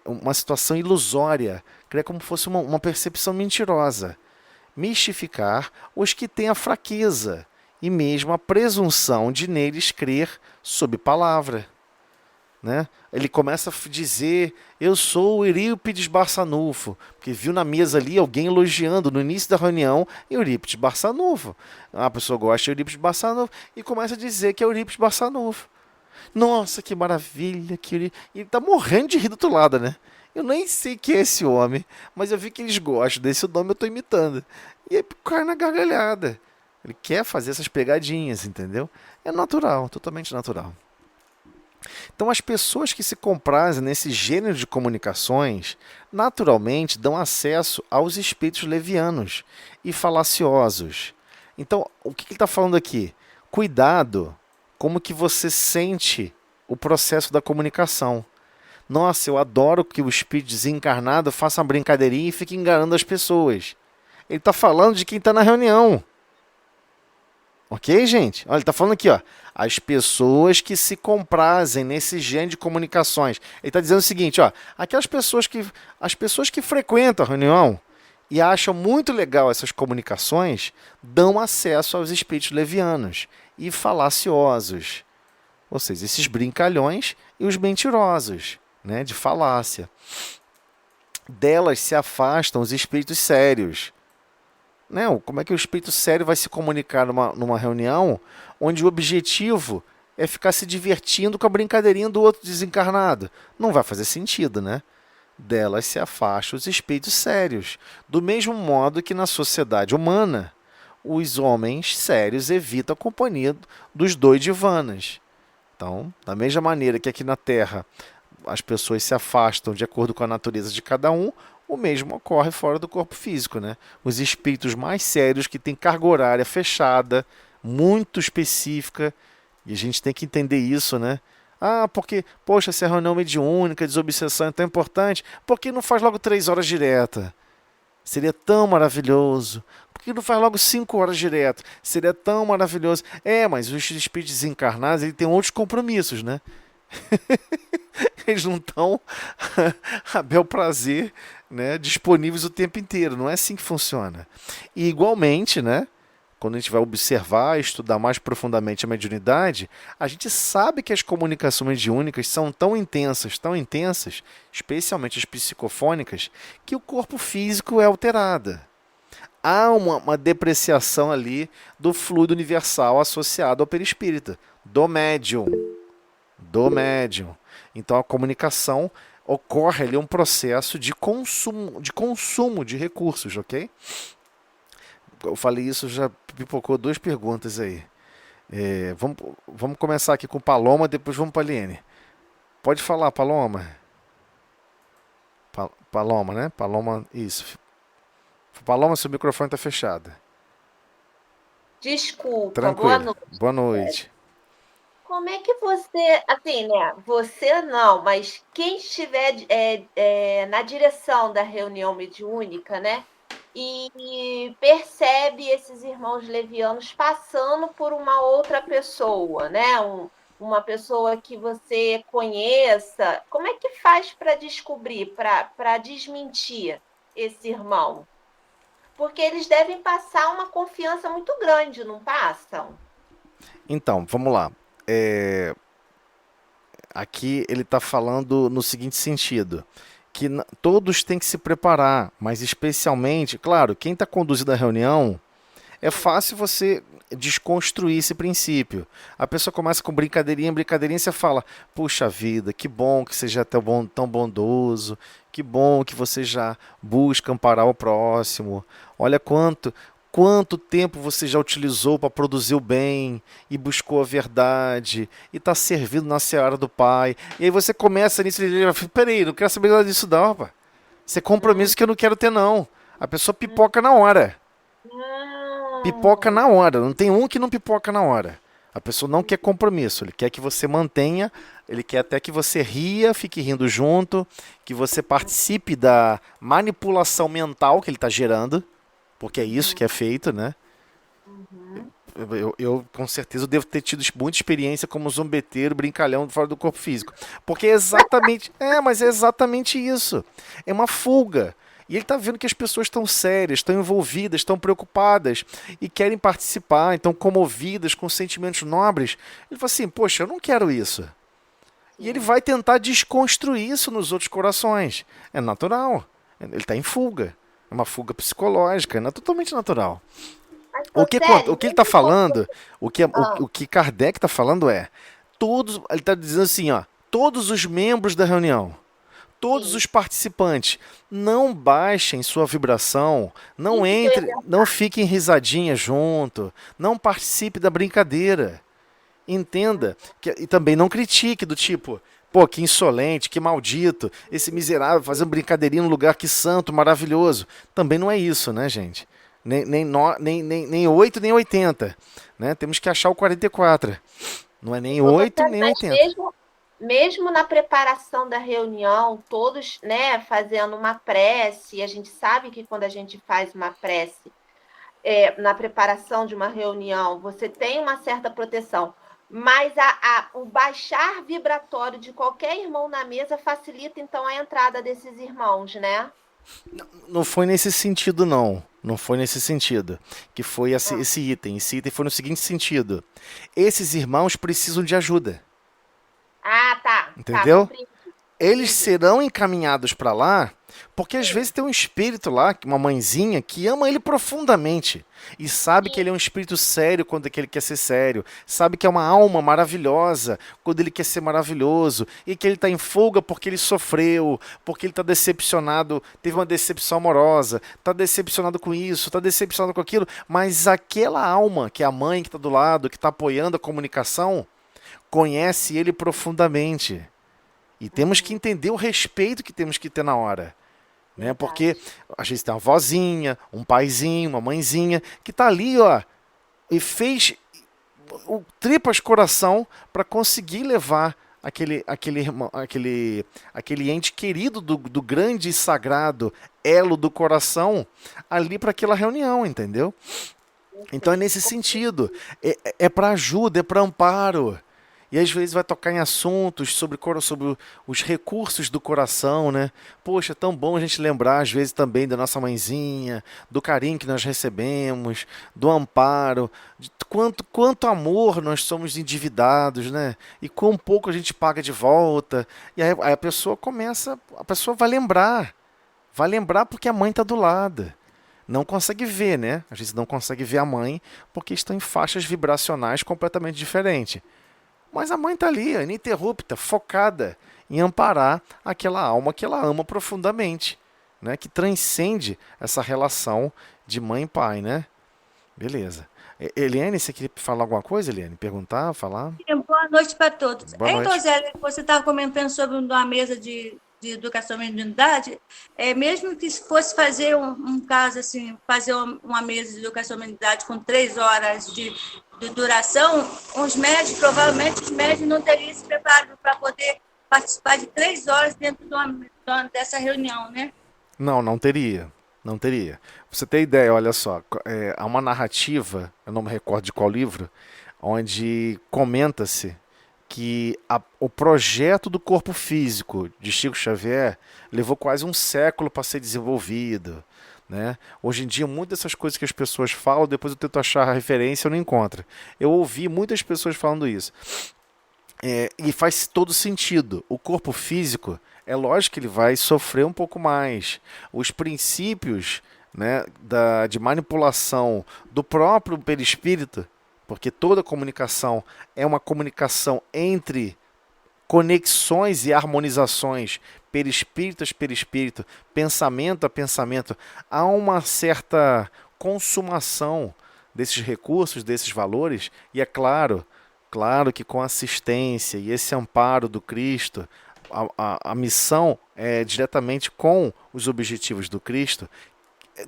uma situação ilusória, criar como se fosse uma percepção mentirosa. Mistificar os que têm a fraqueza e mesmo a presunção de neles crer sob palavra. Né? Ele começa a dizer, eu sou o Eurípides Barçanufo, porque viu na mesa ali alguém elogiando no início da reunião Eurípides Barçanufo. A pessoa gosta de Eurípides Barçanufo e começa a dizer que é Eurípides Barçanufo. Nossa, que maravilha! E ele está morrendo de rir do outro lado, né? Eu nem sei quem é esse homem, mas eu vi que eles gostam desse nome, eu estou imitando. E aí cai na gargalhada. Ele quer fazer essas pegadinhas, entendeu? É natural, totalmente natural. Então, as pessoas que se comprazem nesse gênero de comunicações, naturalmente dão acesso aos espíritos levianos e falaciosos. Então, o que ele está falando aqui? Cuidado como que você sente o processo da comunicação. Nossa, eu adoro que o espírito desencarnado faça uma brincadeirinha e fique enganando as pessoas. Ele está falando de quem está na reunião. Ok, gente? Olha, ele está falando aqui, ó, as pessoas que se comprazem nesse gênero de comunicações. Ele está dizendo o seguinte, ó, as pessoas que frequentam a reunião e acham muito legal essas comunicações, dão acesso aos espíritos levianos e falaciosos. Ou seja, esses brincalhões e os mentirosos, né, de falácia. Delas se afastam os espíritos sérios. Não, como é que o espírito sério vai se comunicar numa reunião onde o objetivo é ficar se divertindo com a brincadeirinha do outro desencarnado? Não vai fazer sentido, né? Delas se afastam os espíritos sérios. Do mesmo modo que na sociedade humana, os homens sérios evitam a companhia dos doidivanas. Então, da mesma maneira que aqui na Terra as pessoas se afastam de acordo com a natureza de cada um, o mesmo ocorre fora do corpo físico, né? Os espíritos mais sérios que têm carga horária fechada, muito específica, e a gente tem que entender isso, né? Ah, porque, poxa, se a reunião mediúnica, desobsessão é tão importante, por que não faz logo 3 horas direta? Seria tão maravilhoso. Por que não faz logo 5 horas direto? Seria tão maravilhoso. Mas os espíritos desencarnados ele têm outros compromissos, né? eles não estão a bel prazer, né, disponíveis o tempo inteiro. Não é assim que funciona. E igualmente, né, quando a gente vai observar, estudar mais profundamente a mediunidade, a gente sabe que as comunicações mediúnicas são tão intensas, especialmente as psicofônicas, que o corpo físico é alterado. Há uma depreciação ali do fluido universal associado ao perispírito, do médium. Do médium. Então a comunicação ocorre ali um processo de consumo de recursos, ok? Eu falei isso, já pipocou duas perguntas aí. Vamos começar aqui com Paloma, depois vamos para a Liene. Pode falar, Paloma. Paloma, né? Paloma, isso. Paloma, seu microfone está fechado. Desculpa, boa Tranquilo. noite. Boa noite. Como é que você, assim, né? Você não, mas quem estiver na direção da reunião mediúnica, né? E percebe esses irmãos levianos passando por uma outra pessoa, né? Uma pessoa que você conheça, como é que faz para descobrir, para desmentir esse irmão? Porque eles devem passar uma confiança muito grande, não passam? Então, vamos lá. Aqui ele está falando no seguinte sentido, que todos têm que se preparar, mas especialmente, claro, quem está conduzindo a reunião, é fácil você desconstruir esse princípio. A pessoa começa com brincadeirinha, brincadeirinha, você fala, puxa vida, que bom que você já é tão bondoso, que bom que você já busca amparar o próximo, olha quanto tempo você já utilizou para produzir o bem e buscou a verdade e está servindo na seara do Pai. E aí você começa nisso e ele fala, peraí, não quero saber nada disso não, rapaz. Isso é compromisso que eu não quero ter não. A pessoa pipoca na hora. Pipoca na hora. Não tem um que não pipoca na hora. A pessoa não quer compromisso. Ele quer que você mantenha, ele quer até que você ria, fique rindo junto, que você participe da manipulação mental que ele está gerando. Porque é isso que é feito, né? Eu, com certeza, devo ter tido muita experiência como zombeteiro, brincalhão fora do corpo físico. Porque é exatamente... mas é exatamente isso. É uma fuga. E ele está vendo que as pessoas estão sérias, estão envolvidas, estão preocupadas e querem participar, estão comovidas com sentimentos nobres. Ele fala assim, poxa, eu não quero isso. E ele vai tentar desconstruir isso nos outros corações. É natural. Ele está em fuga. É uma fuga psicológica, é totalmente natural. O que ele está falando, o que Kardec está falando é, ele está dizendo assim, ó, todos os membros da reunião, todos os participantes, não baixem sua vibração, não fiquem risadinha junto, não participe da brincadeira. Entenda, e também não critique do tipo, pô, que insolente, que maldito, esse miserável fazendo brincadeirinha num lugar que santo, maravilhoso. Também não é isso, né, gente? Nem 8, nem 80. Né? Temos que achar o 44. Não é nem 8, nem 80. Mesmo na preparação da reunião, todos, né, fazendo uma prece, a gente sabe que quando a gente faz uma prece na preparação de uma reunião, você tem uma certa proteção. Mas o baixar vibratório de qualquer irmão na mesa facilita, então, a entrada desses irmãos, né? Não foi nesse sentido, não. Não foi nesse sentido. Que foi esse item. Esse item foi no seguinte sentido. Esses irmãos precisam de ajuda. Ah, tá. Entendeu? Tá, eles serão encaminhados para lá, porque às vezes tem um espírito lá, uma mãezinha, que ama ele profundamente. E sabe que ele é um espírito sério quando ele quer ser sério. Sabe que é uma alma maravilhosa quando ele quer ser maravilhoso. E que ele está em fuga porque ele sofreu, porque ele está decepcionado, teve uma decepção amorosa, está decepcionado com isso, está decepcionado com aquilo. Mas aquela alma, que é a mãe que está do lado, que está apoiando a comunicação, conhece ele profundamente. E temos que entender o respeito que temos que ter na hora. Né? Porque a gente tem uma vozinha, um paizinho, uma mãezinha, que está ali, ó, e fez tripas coração para conseguir levar aquele ente querido do grande e sagrado elo do coração ali para aquela reunião, entendeu? Então é nesse sentido. É para ajuda, é para amparo. E às vezes vai tocar em assuntos sobre os recursos do coração, né? Poxa, é tão bom a gente lembrar às vezes também da nossa mãezinha, do carinho que nós recebemos, do amparo, de quanto amor nós somos endividados, né? E quão pouco a gente paga de volta. E aí a pessoa a pessoa vai lembrar porque a mãe está do lado. Não consegue ver, né? Às vezes não consegue ver a mãe porque estão em faixas vibracionais completamente diferentes. Mas a mãe está ali, ininterrupta, focada em amparar aquela alma que ela ama profundamente, né? Que transcende essa relação de mãe e pai, né? Beleza. Eliane, você queria falar alguma coisa, Eliane? Perguntar, falar? Boa noite para todos. Boa noite. Então, Zé, você estava comentando sobre uma mesa de educação e mediunidade, mesmo que fosse fazer um caso assim, fazer uma mesa de educação e mediunidade com 3 horas de duração, provavelmente os médios não teriam se preparado para poder participar de 3 horas dentro dessa reunião, né? Não teria. Não teria. Pra você ter ideia, olha só, há uma narrativa, eu não me recordo de qual livro, onde comenta-se que o projeto do corpo físico de Chico Xavier levou quase um século para ser desenvolvido, né? Hoje em dia, muitas dessas coisas que as pessoas falam, depois eu tento achar a referência, eu não encontro. Eu ouvi muitas pessoas falando isso. E faz todo sentido. O corpo físico, é lógico que ele vai sofrer um pouco mais. Os princípios, né, de manipulação do próprio perispírito, porque toda comunicação é uma comunicação entre conexões e harmonizações perispírito, pensamento a pensamento. Há uma certa consumação desses recursos, desses valores, e é claro que com assistência e esse amparo do Cristo, a missão é diretamente com os objetivos do Cristo,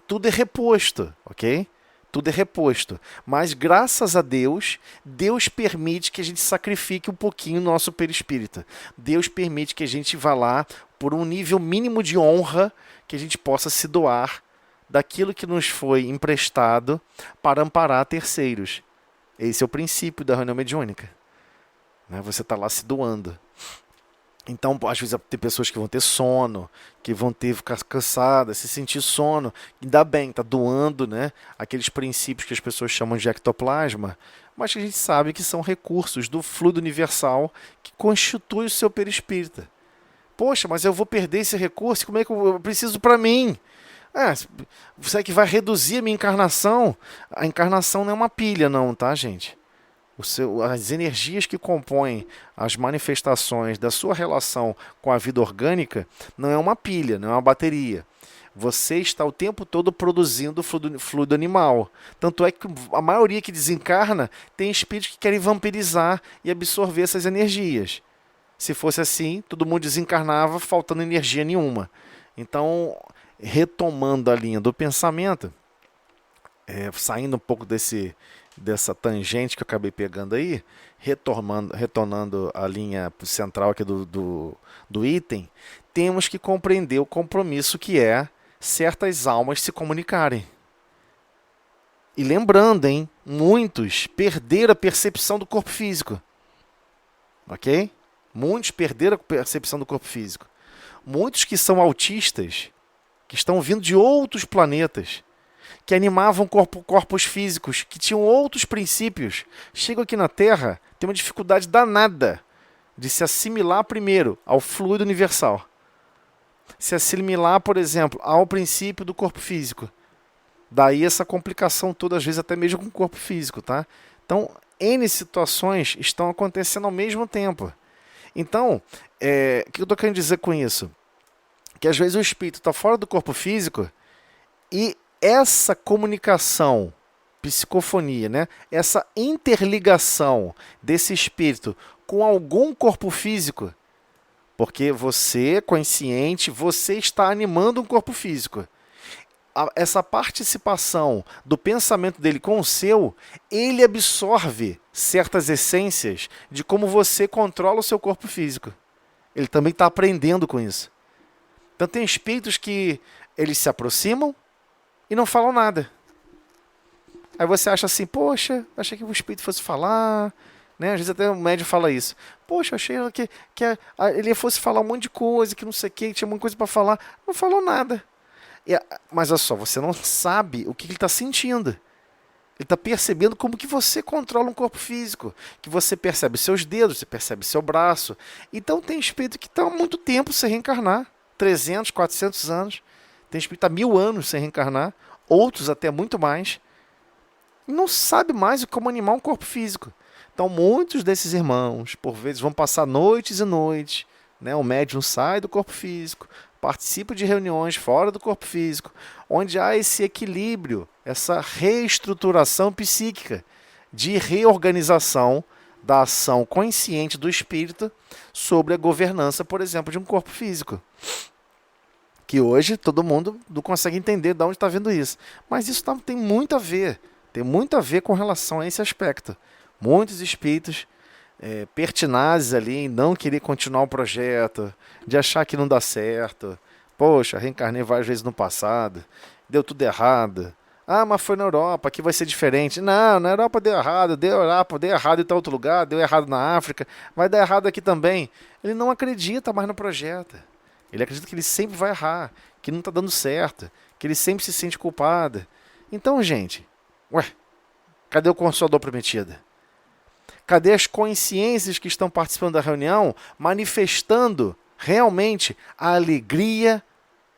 tudo é reposto, ok? Tudo é reposto. Mas graças a Deus, Deus permite que a gente sacrifique um pouquinho o nosso perispírito. Deus permite que a gente vá lá por um nível mínimo de honra, que a gente possa se doar daquilo que nos foi emprestado para amparar terceiros. Esse é o princípio da reunião mediúnica. Você está lá se doando. Então, às vezes, tem pessoas que vão ter sono, que vão ficar cansadas, se sentir sono. Ainda bem, está doando, né, aqueles princípios que as pessoas chamam de ectoplasma, mas que a gente sabe que são recursos do fluido universal que constitui o seu perispírito. Poxa, mas eu vou perder esse recurso, como é que eu preciso para mim? Você é que vai reduzir a minha encarnação? A encarnação não é uma pilha, não, tá, gente? As energias que compõem as manifestações da sua relação com a vida orgânica não é uma pilha, não é uma bateria. Você está o tempo todo produzindo fluido animal. Tanto é que a maioria que desencarna tem espíritos que querem vampirizar e absorver essas energias. Se fosse assim, todo mundo desencarnava faltando energia nenhuma. Então, retomando a linha do pensamento, saindo um pouco dessa tangente que eu acabei pegando aí, retornando a linha central aqui do item, temos que compreender o compromisso que é certas almas se comunicarem. E lembrando, muitos perderam a percepção do corpo físico. Ok? Muitos perderam a percepção do corpo físico. Muitos que são autistas, que estão vindo de outros planetas, que animavam corpos físicos, que tinham outros princípios, chegam aqui na Terra, tem uma dificuldade danada de se assimilar primeiro ao fluido universal. Se assimilar, por exemplo, ao princípio do corpo físico. Daí essa complicação toda, às vezes até mesmo com o corpo físico, tá? Então, N situações estão acontecendo ao mesmo tempo. Então, o que eu estou querendo dizer com isso? Que às vezes o espírito está fora do corpo físico e essa comunicação, psicofonia, né? Essa interligação desse espírito com algum corpo físico, porque você, consciente, você está animando um corpo físico. Essa participação do pensamento dele com o seu, ele absorve certas essências de como você controla o seu corpo físico. Ele também está aprendendo com isso. Então tem espíritos que eles se aproximam e não falam nada. Aí você acha assim, poxa, achei que o espírito fosse falar, Né? Às vezes até o médium fala isso. Poxa, eu achei ele fosse falar um monte de coisa, que não sei o que, tinha muita coisa para falar. Não falou nada. Mas olha só, você não sabe o que ele está sentindo. Ele está percebendo como que você controla um corpo físico. Que você percebe seus dedos, você percebe seu braço. Então tem espírito que está há muito tempo sem reencarnar. 300, 400 anos. Tem espírito que está 1000 anos sem reencarnar. Outros até muito mais. E não sabe mais como animar um corpo físico. Então muitos desses irmãos, por vezes, vão passar noites e noites. Né? O médium sai do corpo físico, participa de reuniões fora do corpo físico, onde há esse equilíbrio, essa reestruturação psíquica, de reorganização da ação consciente do espírito sobre a governança, por exemplo, de um corpo físico. Que hoje todo mundo não consegue entender de onde está vendo isso. Mas isso tem muito a ver com relação a esse aspecto. Muitos espíritos pertinazes ali em não querer continuar o projeto, de achar que não dá certo. Poxa, reencarnei várias vezes no passado, deu tudo errado. Ah, mas foi na Europa, aqui vai ser diferente. Não, na Europa deu errado, deu errado em tal outro lugar, deu errado na África, vai dar errado aqui também. Ele não acredita mais no projeto. Ele acredita que ele sempre vai errar, que não está dando certo, que ele sempre se sente culpado. Então, gente, cadê o Consolador Prometido? Cadê as consciências que estão participando da reunião, manifestando realmente a alegria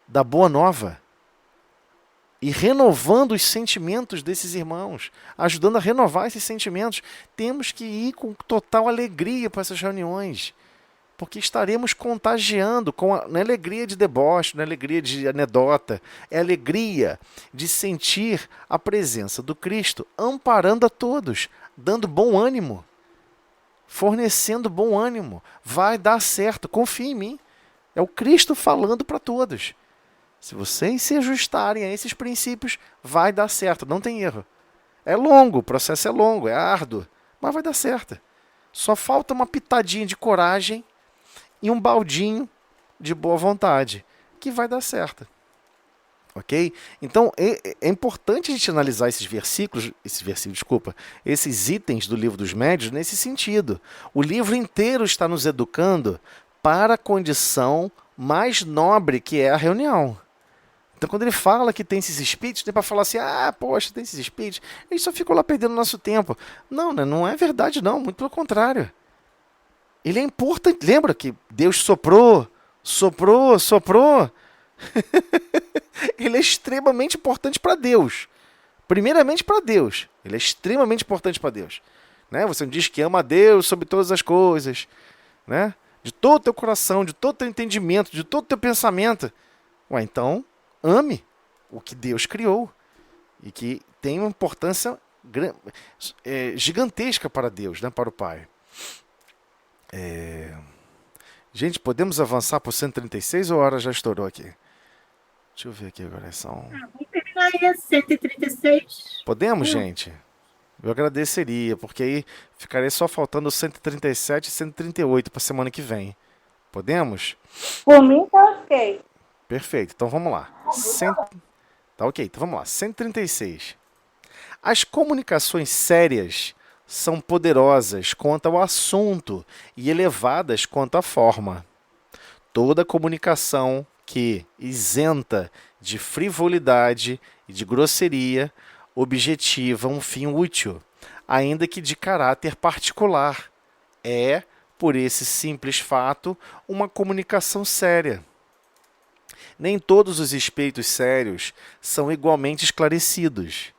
da boa nova? E renovando os sentimentos desses irmãos, ajudando a renovar esses sentimentos. Temos que ir com total alegria para essas reuniões, porque estaremos contagiando não é alegria de deboche, não é alegria de anedota, é alegria de sentir a presença do Cristo amparando a todos, dando bom ânimo, fornecendo bom ânimo. Vai dar certo, confia em mim. É o Cristo falando para todos. Se vocês se ajustarem a esses princípios, vai dar certo, não tem erro. É longo, o processo é longo, é árduo, mas vai dar certo. Só falta uma pitadinha de coragem e um baldinho de boa vontade, que vai dar certo. Ok? Então, é importante a gente analisar esses itens do Livro dos Médiuns nesse sentido. O livro inteiro está nos educando para a condição mais nobre, que é a reunião. Então, quando ele fala que tem esses espíritos, tem para falar assim, poxa, tem esses espíritos, eles só ficam lá perdendo nosso tempo. Não é verdade não, muito pelo contrário. Ele é importante. Lembra que Deus soprou. Ele é extremamente importante para Deus. Primeiramente para Deus. Ele é extremamente importante para Deus. Né? Você diz que ama a Deus sobre todas as coisas. Né? De todo o teu coração, de todo o teu entendimento, de todo o teu pensamento. Então, ame o que Deus criou. E que tem uma importância gigantesca para Deus, né? Para o Pai. Gente, podemos avançar para o 136 ou a hora já estourou aqui? Deixa eu ver aqui agora. Vamos terminar aí, 136. Podemos, gente? Eu agradeceria, porque aí ficaria só faltando 137 e 138 para a semana que vem. Podemos? Por mim, tá ok. Perfeito, então vamos lá. Tá ok, então vamos lá. 136. As comunicações sérias são poderosas quanto ao assunto e elevadas quanto à forma. Toda comunicação que, isenta de frivolidade e de grosseria, objetiva um fim útil, ainda que de caráter particular, é, por esse simples fato, uma comunicação séria. Nem todos os espíritos sérios são igualmente esclarecidos.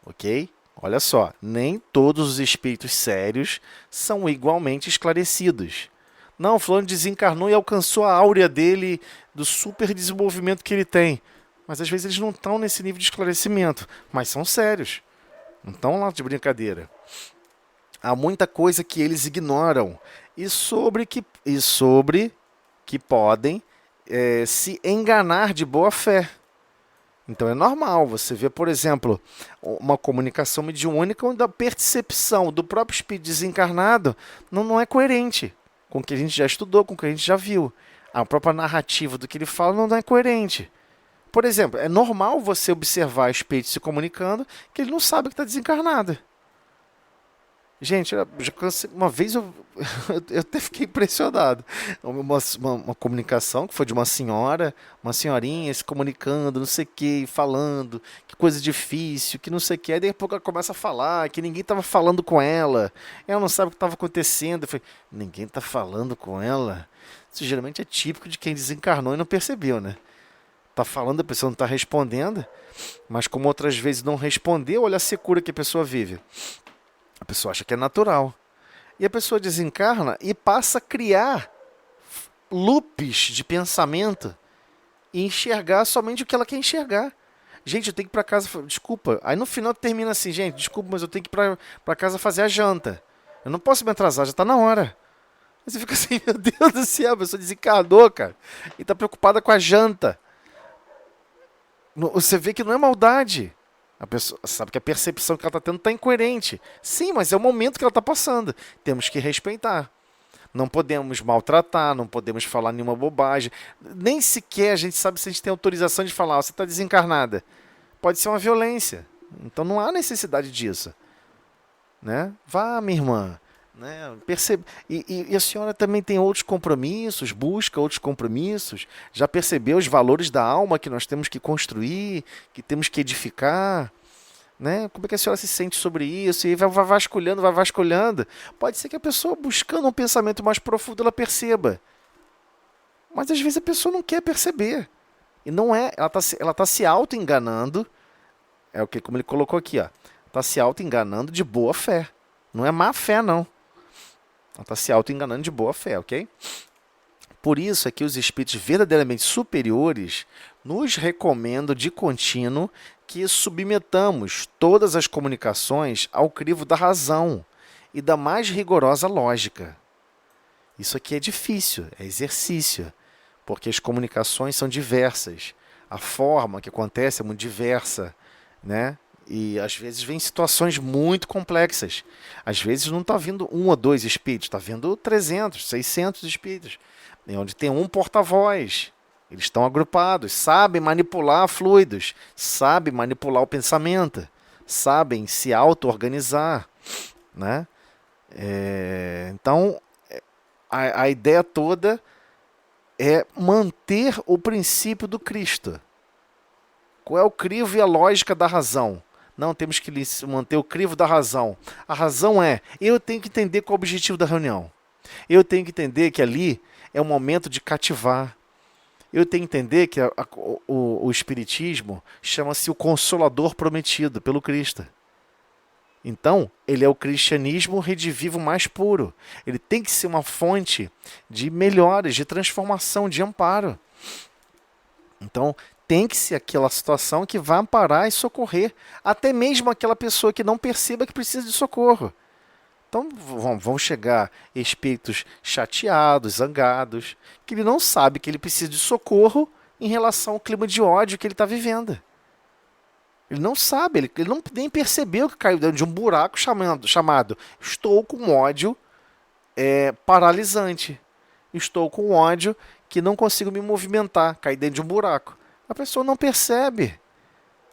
Ok? Olha só, nem todos os espíritos sérios são igualmente esclarecidos. Não, fulano desencarnou e alcançou a áurea dele, do super desenvolvimento que ele tem. Mas às vezes eles não estão nesse nível de esclarecimento, mas são sérios. Não estão lá de brincadeira. Há muita coisa que eles ignoram e sobre que podem se enganar de boa fé. Então é normal você ver, por exemplo, uma comunicação mediúnica onde a percepção do próprio espírito desencarnado não é coerente com o que a gente já estudou, com o que a gente já viu. A própria narrativa do que ele fala não é coerente. Por exemplo, é normal você observar o espírito se comunicando que ele não sabe que está desencarnado. Gente, uma vez eu até fiquei impressionado. Uma comunicação que foi de uma senhorinha se comunicando, não sei o que, falando, que coisa difícil, que não sei o que. Aí daqui a pouco ela começa a falar que ninguém estava falando com ela. Ela não sabe o que estava acontecendo. Eu falei, ninguém está falando com ela? Isso geralmente é típico de quem desencarnou e não percebeu, né? Tá falando, a pessoa não está respondendo, mas como outras vezes não respondeu, olha a secura que a pessoa vive. A pessoa acha que é natural. E a pessoa desencarna e passa a criar loops de pensamento e enxergar somente o que ela quer enxergar. Gente, eu tenho que ir para casa, desculpa. Aí no final termina assim, gente, desculpa, mas eu tenho que ir para casa fazer a janta. Eu não posso me atrasar, já está na hora. Aí você fica assim, meu Deus do céu, a pessoa desencarnou, cara. E está preocupada com a janta. Você vê que não é maldade. A pessoa sabe que a percepção que ela está tendo está incoerente. Sim, mas é o momento que ela está passando. Temos que respeitar. Não podemos maltratar, não podemos falar nenhuma bobagem. Nem sequer a gente sabe se a gente tem autorização de falar, você está desencarnada. Pode ser uma violência. Então não há necessidade disso. Né? Vá, minha irmã. Né? Percebe. E a senhora também tem outros compromissos, busca outros compromissos, já percebeu os valores da alma que nós temos que construir, que temos que edificar, né? Como é que a senhora se sente sobre isso? E vai vasculhando. Pode ser que a pessoa, buscando um pensamento mais profundo, ela perceba, mas às vezes a pessoa não quer perceber, e não é, ela tá se auto-enganando, é o que, como ele colocou aqui, ó, tá se auto-enganando de boa fé, não é má fé não. Ela está se auto-enganando de boa fé, ok? Por isso é que os espíritos verdadeiramente superiores nos recomendam de contínuo que submetamos todas as comunicações ao crivo da razão e da mais rigorosa lógica. Isso aqui é difícil, é exercício, porque as comunicações são diversas. A forma que acontece é muito diversa, né? E às vezes vem situações muito complexas. Às vezes não está vindo um ou dois espíritos, está vindo 300, 600 espíritos, onde tem um porta-voz. Eles estão agrupados, sabem manipular fluidos, sabem manipular o pensamento, sabem se auto-organizar, né? Então, a ideia toda é manter o princípio do Cristo. Qual é o crivo e a lógica da razão? Não, temos que manter o crivo da razão. A razão é, eu tenho que entender qual é o objetivo da reunião. Eu tenho que entender que ali é um momento de cativar. Eu tenho que entender que o Espiritismo chama-se o Consolador Prometido pelo Cristo. Então, ele é o cristianismo redivivo mais puro. Ele tem que ser uma fonte de melhoras, de transformação, de amparo. Então, tem que ser aquela situação que vai amparar e socorrer até mesmo aquela pessoa que não perceba que precisa de socorro. Então vão chegar espíritos chateados, zangados, que ele não sabe que ele precisa de socorro em relação ao clima de ódio que ele está vivendo. Ele não sabe, ele não nem percebeu que caiu dentro de um buraco chamado estou com ódio paralisante. Estou com ódio que não consigo me movimentar, caí dentro de um buraco. A pessoa não percebe.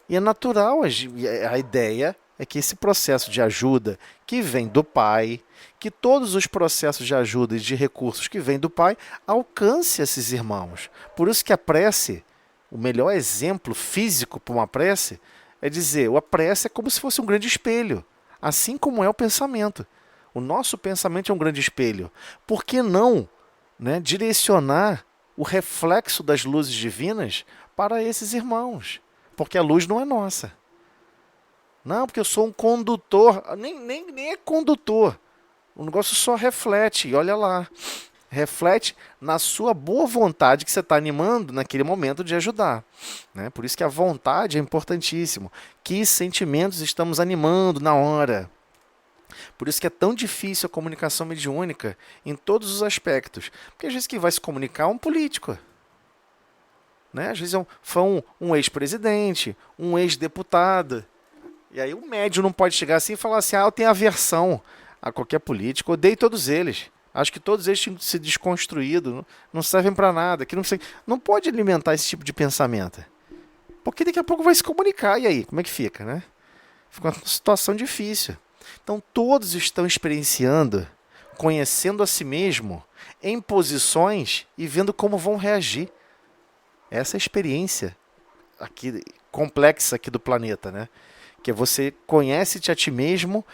E é natural. A ideia é que esse processo de ajuda que vem do Pai, que todos os processos de ajuda e de recursos que vêm do Pai, alcance esses irmãos. Por isso que a prece, o melhor exemplo físico para uma prece, é dizer, a prece é como se fosse um grande espelho, assim como é o pensamento. O nosso pensamento é um grande espelho. Por que não, né, direcionar o reflexo das luzes divinas para esses irmãos? Porque a luz não é nossa. Não, porque eu sou um condutor. Nem é condutor. O negócio só reflete. E olha lá. Reflete na sua boa vontade que você está animando naquele momento de ajudar. Né? Por isso que a vontade é importantíssimo. Que sentimentos estamos animando na hora. Por isso que é tão difícil a comunicação mediúnica em todos os aspectos. Porque às vezes quem vai se comunicar é um político. Né? Às vezes foi um ex-presidente, um ex-deputado. E aí o médium não pode chegar assim e falar assim, eu tenho aversão a qualquer político, odeio todos eles. Acho que todos eles tinham que ser desconstruídos, não servem para nada. Que não pode alimentar esse tipo de pensamento. Porque daqui a pouco vai se comunicar, e aí? Como é que fica, né? Fica uma situação difícil. Então todos estão experienciando, conhecendo a si mesmo, em posições e vendo como vão reagir. Essa é a experiência aqui, complexa aqui do planeta, né? Que é você conhece-te a ti mesmo,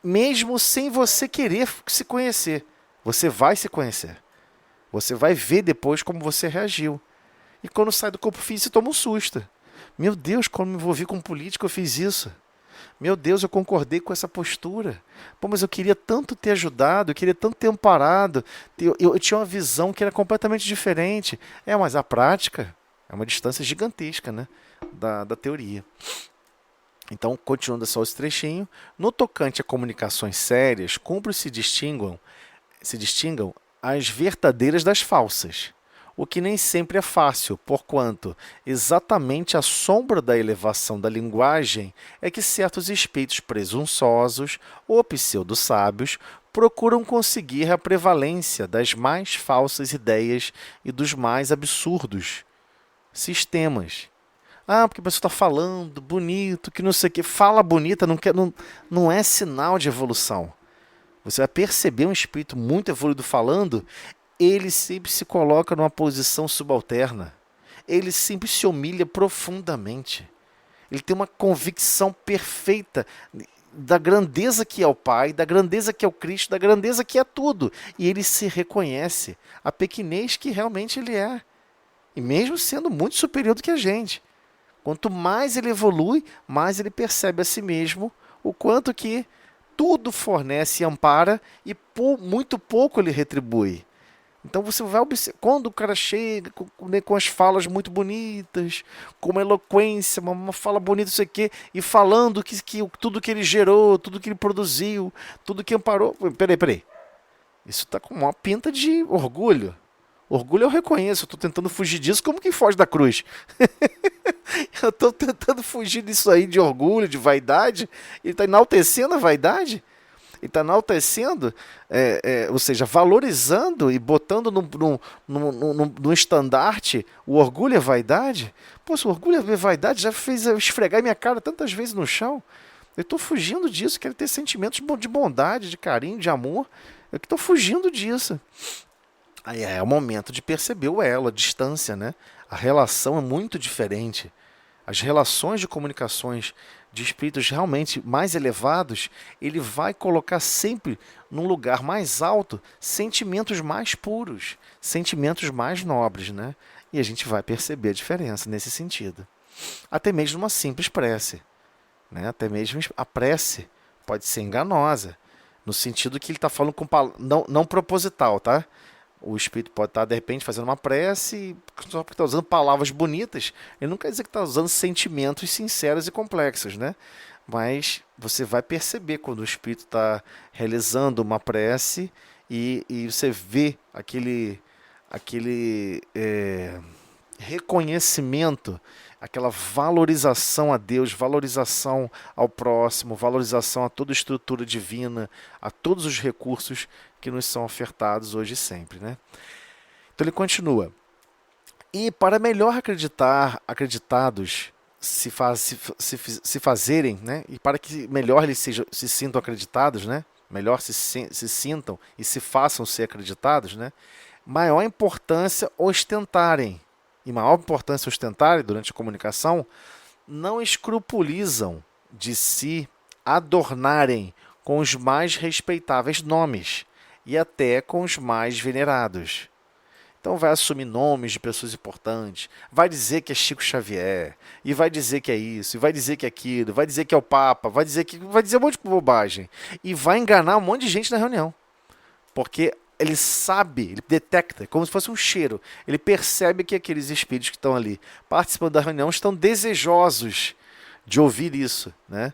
mesmo sem você querer se conhecer. Você vai se conhecer. Você vai ver depois como você reagiu. E quando sai do corpo físico, você toma um susto. Meu Deus, quando me envolvi com um político, eu fiz isso. Meu Deus, eu concordei com essa postura. Pô, mas eu queria tanto ter ajudado, eu queria tanto ter amparado. Eu tinha uma visão que era completamente diferente. Mas a prática é uma distância gigantesca, né, da teoria. Então, continuando só esse trechinho, no tocante a comunicações sérias, cumpre se distingam as verdadeiras das falsas, o que nem sempre é fácil, porquanto exatamente à sombra da elevação da linguagem é que certos espíritos presunçosos ou pseudo-sábios procuram conseguir a prevalência das mais falsas ideias e dos mais absurdos sistemas. Porque a pessoa está falando bonito, que não sei o que. Fala bonita não é sinal de evolução. Você vai perceber um espírito muito evoluído falando, ele sempre se coloca numa posição subalterna. Ele sempre se humilha profundamente. Ele tem uma convicção perfeita da grandeza que é o Pai, da grandeza que é o Cristo, da grandeza que é tudo. E ele se reconhece a pequenez que realmente ele é. E mesmo sendo muito superior do que a gente. Quanto mais ele evolui, mais ele percebe a si mesmo o quanto que tudo fornece e ampara e muito pouco ele retribui. Então você vai observar, quando o cara chega com as falas muito bonitas, com uma eloquência, uma fala bonita, isso aqui, e falando que tudo que ele gerou, tudo que ele produziu, tudo que amparou. Peraí. Isso está com uma pinta de orgulho. Orgulho eu reconheço, eu estou tentando fugir disso como quem foge da cruz. Eu estou tentando fugir disso aí de orgulho, de vaidade. Ele está enaltecendo a vaidade. Ele está enaltecendo, ou seja, valorizando e botando no estandarte o orgulho e a vaidade. Pô, se o orgulho e a vaidade já fez eu esfregar minha cara tantas vezes no chão. Eu estou fugindo disso, quero ter sentimentos de bondade, de carinho, de amor. Eu estou fugindo disso. Aí é o momento de perceber o elo, a distância, né? A relação é muito diferente. As relações de comunicações de espíritos realmente mais elevados, ele vai colocar sempre num lugar mais alto sentimentos mais puros, sentimentos mais nobres, né? E a gente vai perceber a diferença nesse sentido. Até mesmo uma simples prece, né? Até mesmo a prece pode ser enganosa, no sentido que ele está falando com não proposital, tá? O espírito pode estar, de repente, fazendo uma prece, só porque está usando palavras bonitas, ele não quer dizer que está usando sentimentos sinceros e complexos, né? Mas você vai perceber quando o espírito está realizando uma prece e você vê aquele reconhecimento, aquela valorização a Deus, valorização ao próximo, valorização a toda a estrutura divina, a todos os recursos que nos são ofertados hoje e sempre, né? Então ele continua. E para melhor acreditados se fazerem, né? E para que melhor eles se sintam acreditados, né? Melhor se sintam e se façam ser acreditados, né? Maior importância ostentarem durante a comunicação, não escrupulizam de se adornarem com os mais respeitáveis nomes e até com os mais venerados. Então vai assumir nomes de pessoas importantes, vai dizer que é Chico Xavier, e vai dizer que é isso, e vai dizer que é aquilo, vai dizer que é o Papa, vai dizer um monte de bobagem, e vai enganar um monte de gente na reunião. Porque ele sabe, ele detecta, como se fosse um cheiro. Ele percebe que aqueles espíritos que estão ali participando da reunião estão desejosos de ouvir isso, né?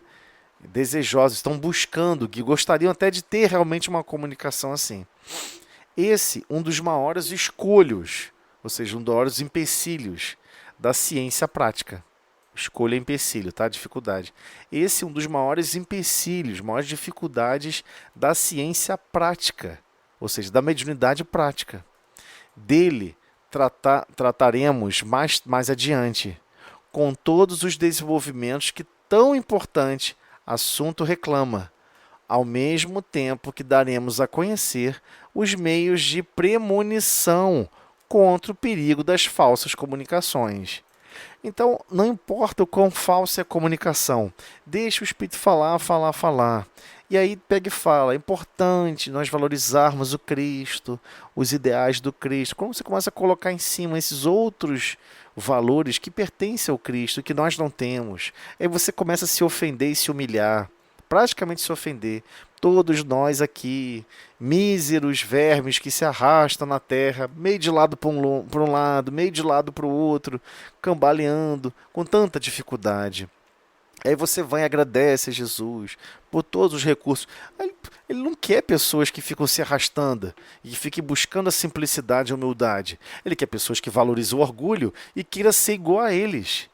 Desejosos, estão buscando, que gostariam até de ter realmente uma comunicação assim. Esse, um dos maiores escolhos, ou seja, um dos maiores empecilhos da ciência prática. Escolha é empecilho, tá? Dificuldade. Esse é um dos maiores empecilhos, maiores dificuldades da ciência prática, ou seja, da mediunidade prática. Dele trataremos mais adiante, com todos os desenvolvimentos que tão importante assunto reclama, ao mesmo tempo que daremos a conhecer os meios de premonição contra o perigo das falsas comunicações. Então, não importa o quão falsa é a comunicação, deixa o Espírito falar, falar, falar. E aí pega e fala, é importante nós valorizarmos o Cristo, os ideais do Cristo. Quando você começa a colocar em cima esses outros valores que pertencem ao Cristo, que nós não temos, aí você começa a se ofender e se humilhar, praticamente se ofender. Todos nós aqui, míseros vermes que se arrastam na terra, meio de lado para um lado, meio de lado para o outro, cambaleando, com tanta dificuldade. Aí você vai e agradece a Jesus por todos os recursos. Ele não quer pessoas que ficam se arrastando e que fiquem buscando a simplicidade e a humildade. Ele quer pessoas que valorizam o orgulho e queiram ser igual a eles.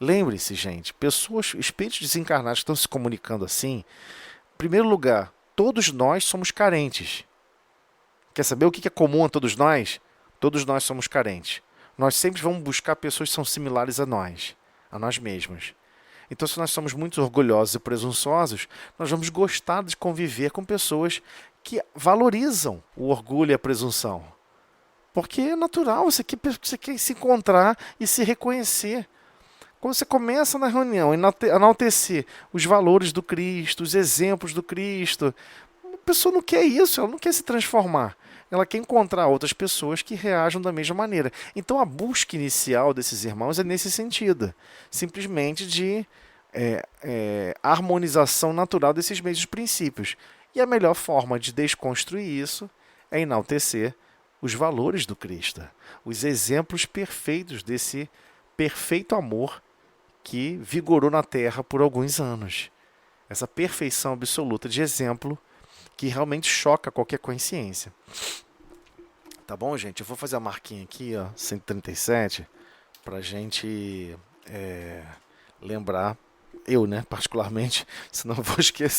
Lembre-se, gente, pessoas, espíritos desencarnados que estão se comunicando assim. Em primeiro lugar, todos nós somos carentes. Quer saber o que é comum a todos nós? Todos nós somos carentes. Nós sempre vamos buscar pessoas que são similares a nós mesmos. Então, se nós somos muito orgulhosos e presunçosos, nós vamos gostar de conviver com pessoas que valorizam o orgulho e a presunção. Porque é natural, você quer se encontrar e se reconhecer. Quando você começa na reunião a enaltecer os valores do Cristo, os exemplos do Cristo, a pessoa não quer isso, ela não quer se transformar. Ela quer encontrar outras pessoas que reajam da mesma maneira. Então a busca inicial desses irmãos é nesse sentido. Simplesmente de harmonização natural desses mesmos princípios. E a melhor forma de desconstruir isso é enaltecer os valores do Cristo. Os exemplos perfeitos desse perfeito amor que vigorou na Terra por alguns anos. Essa perfeição absoluta de exemplo que realmente choca qualquer consciência. Tá bom, gente? Eu vou fazer a marquinha aqui, ó, 137, para a gente lembrar, eu, né, particularmente, senão eu vou esquecer.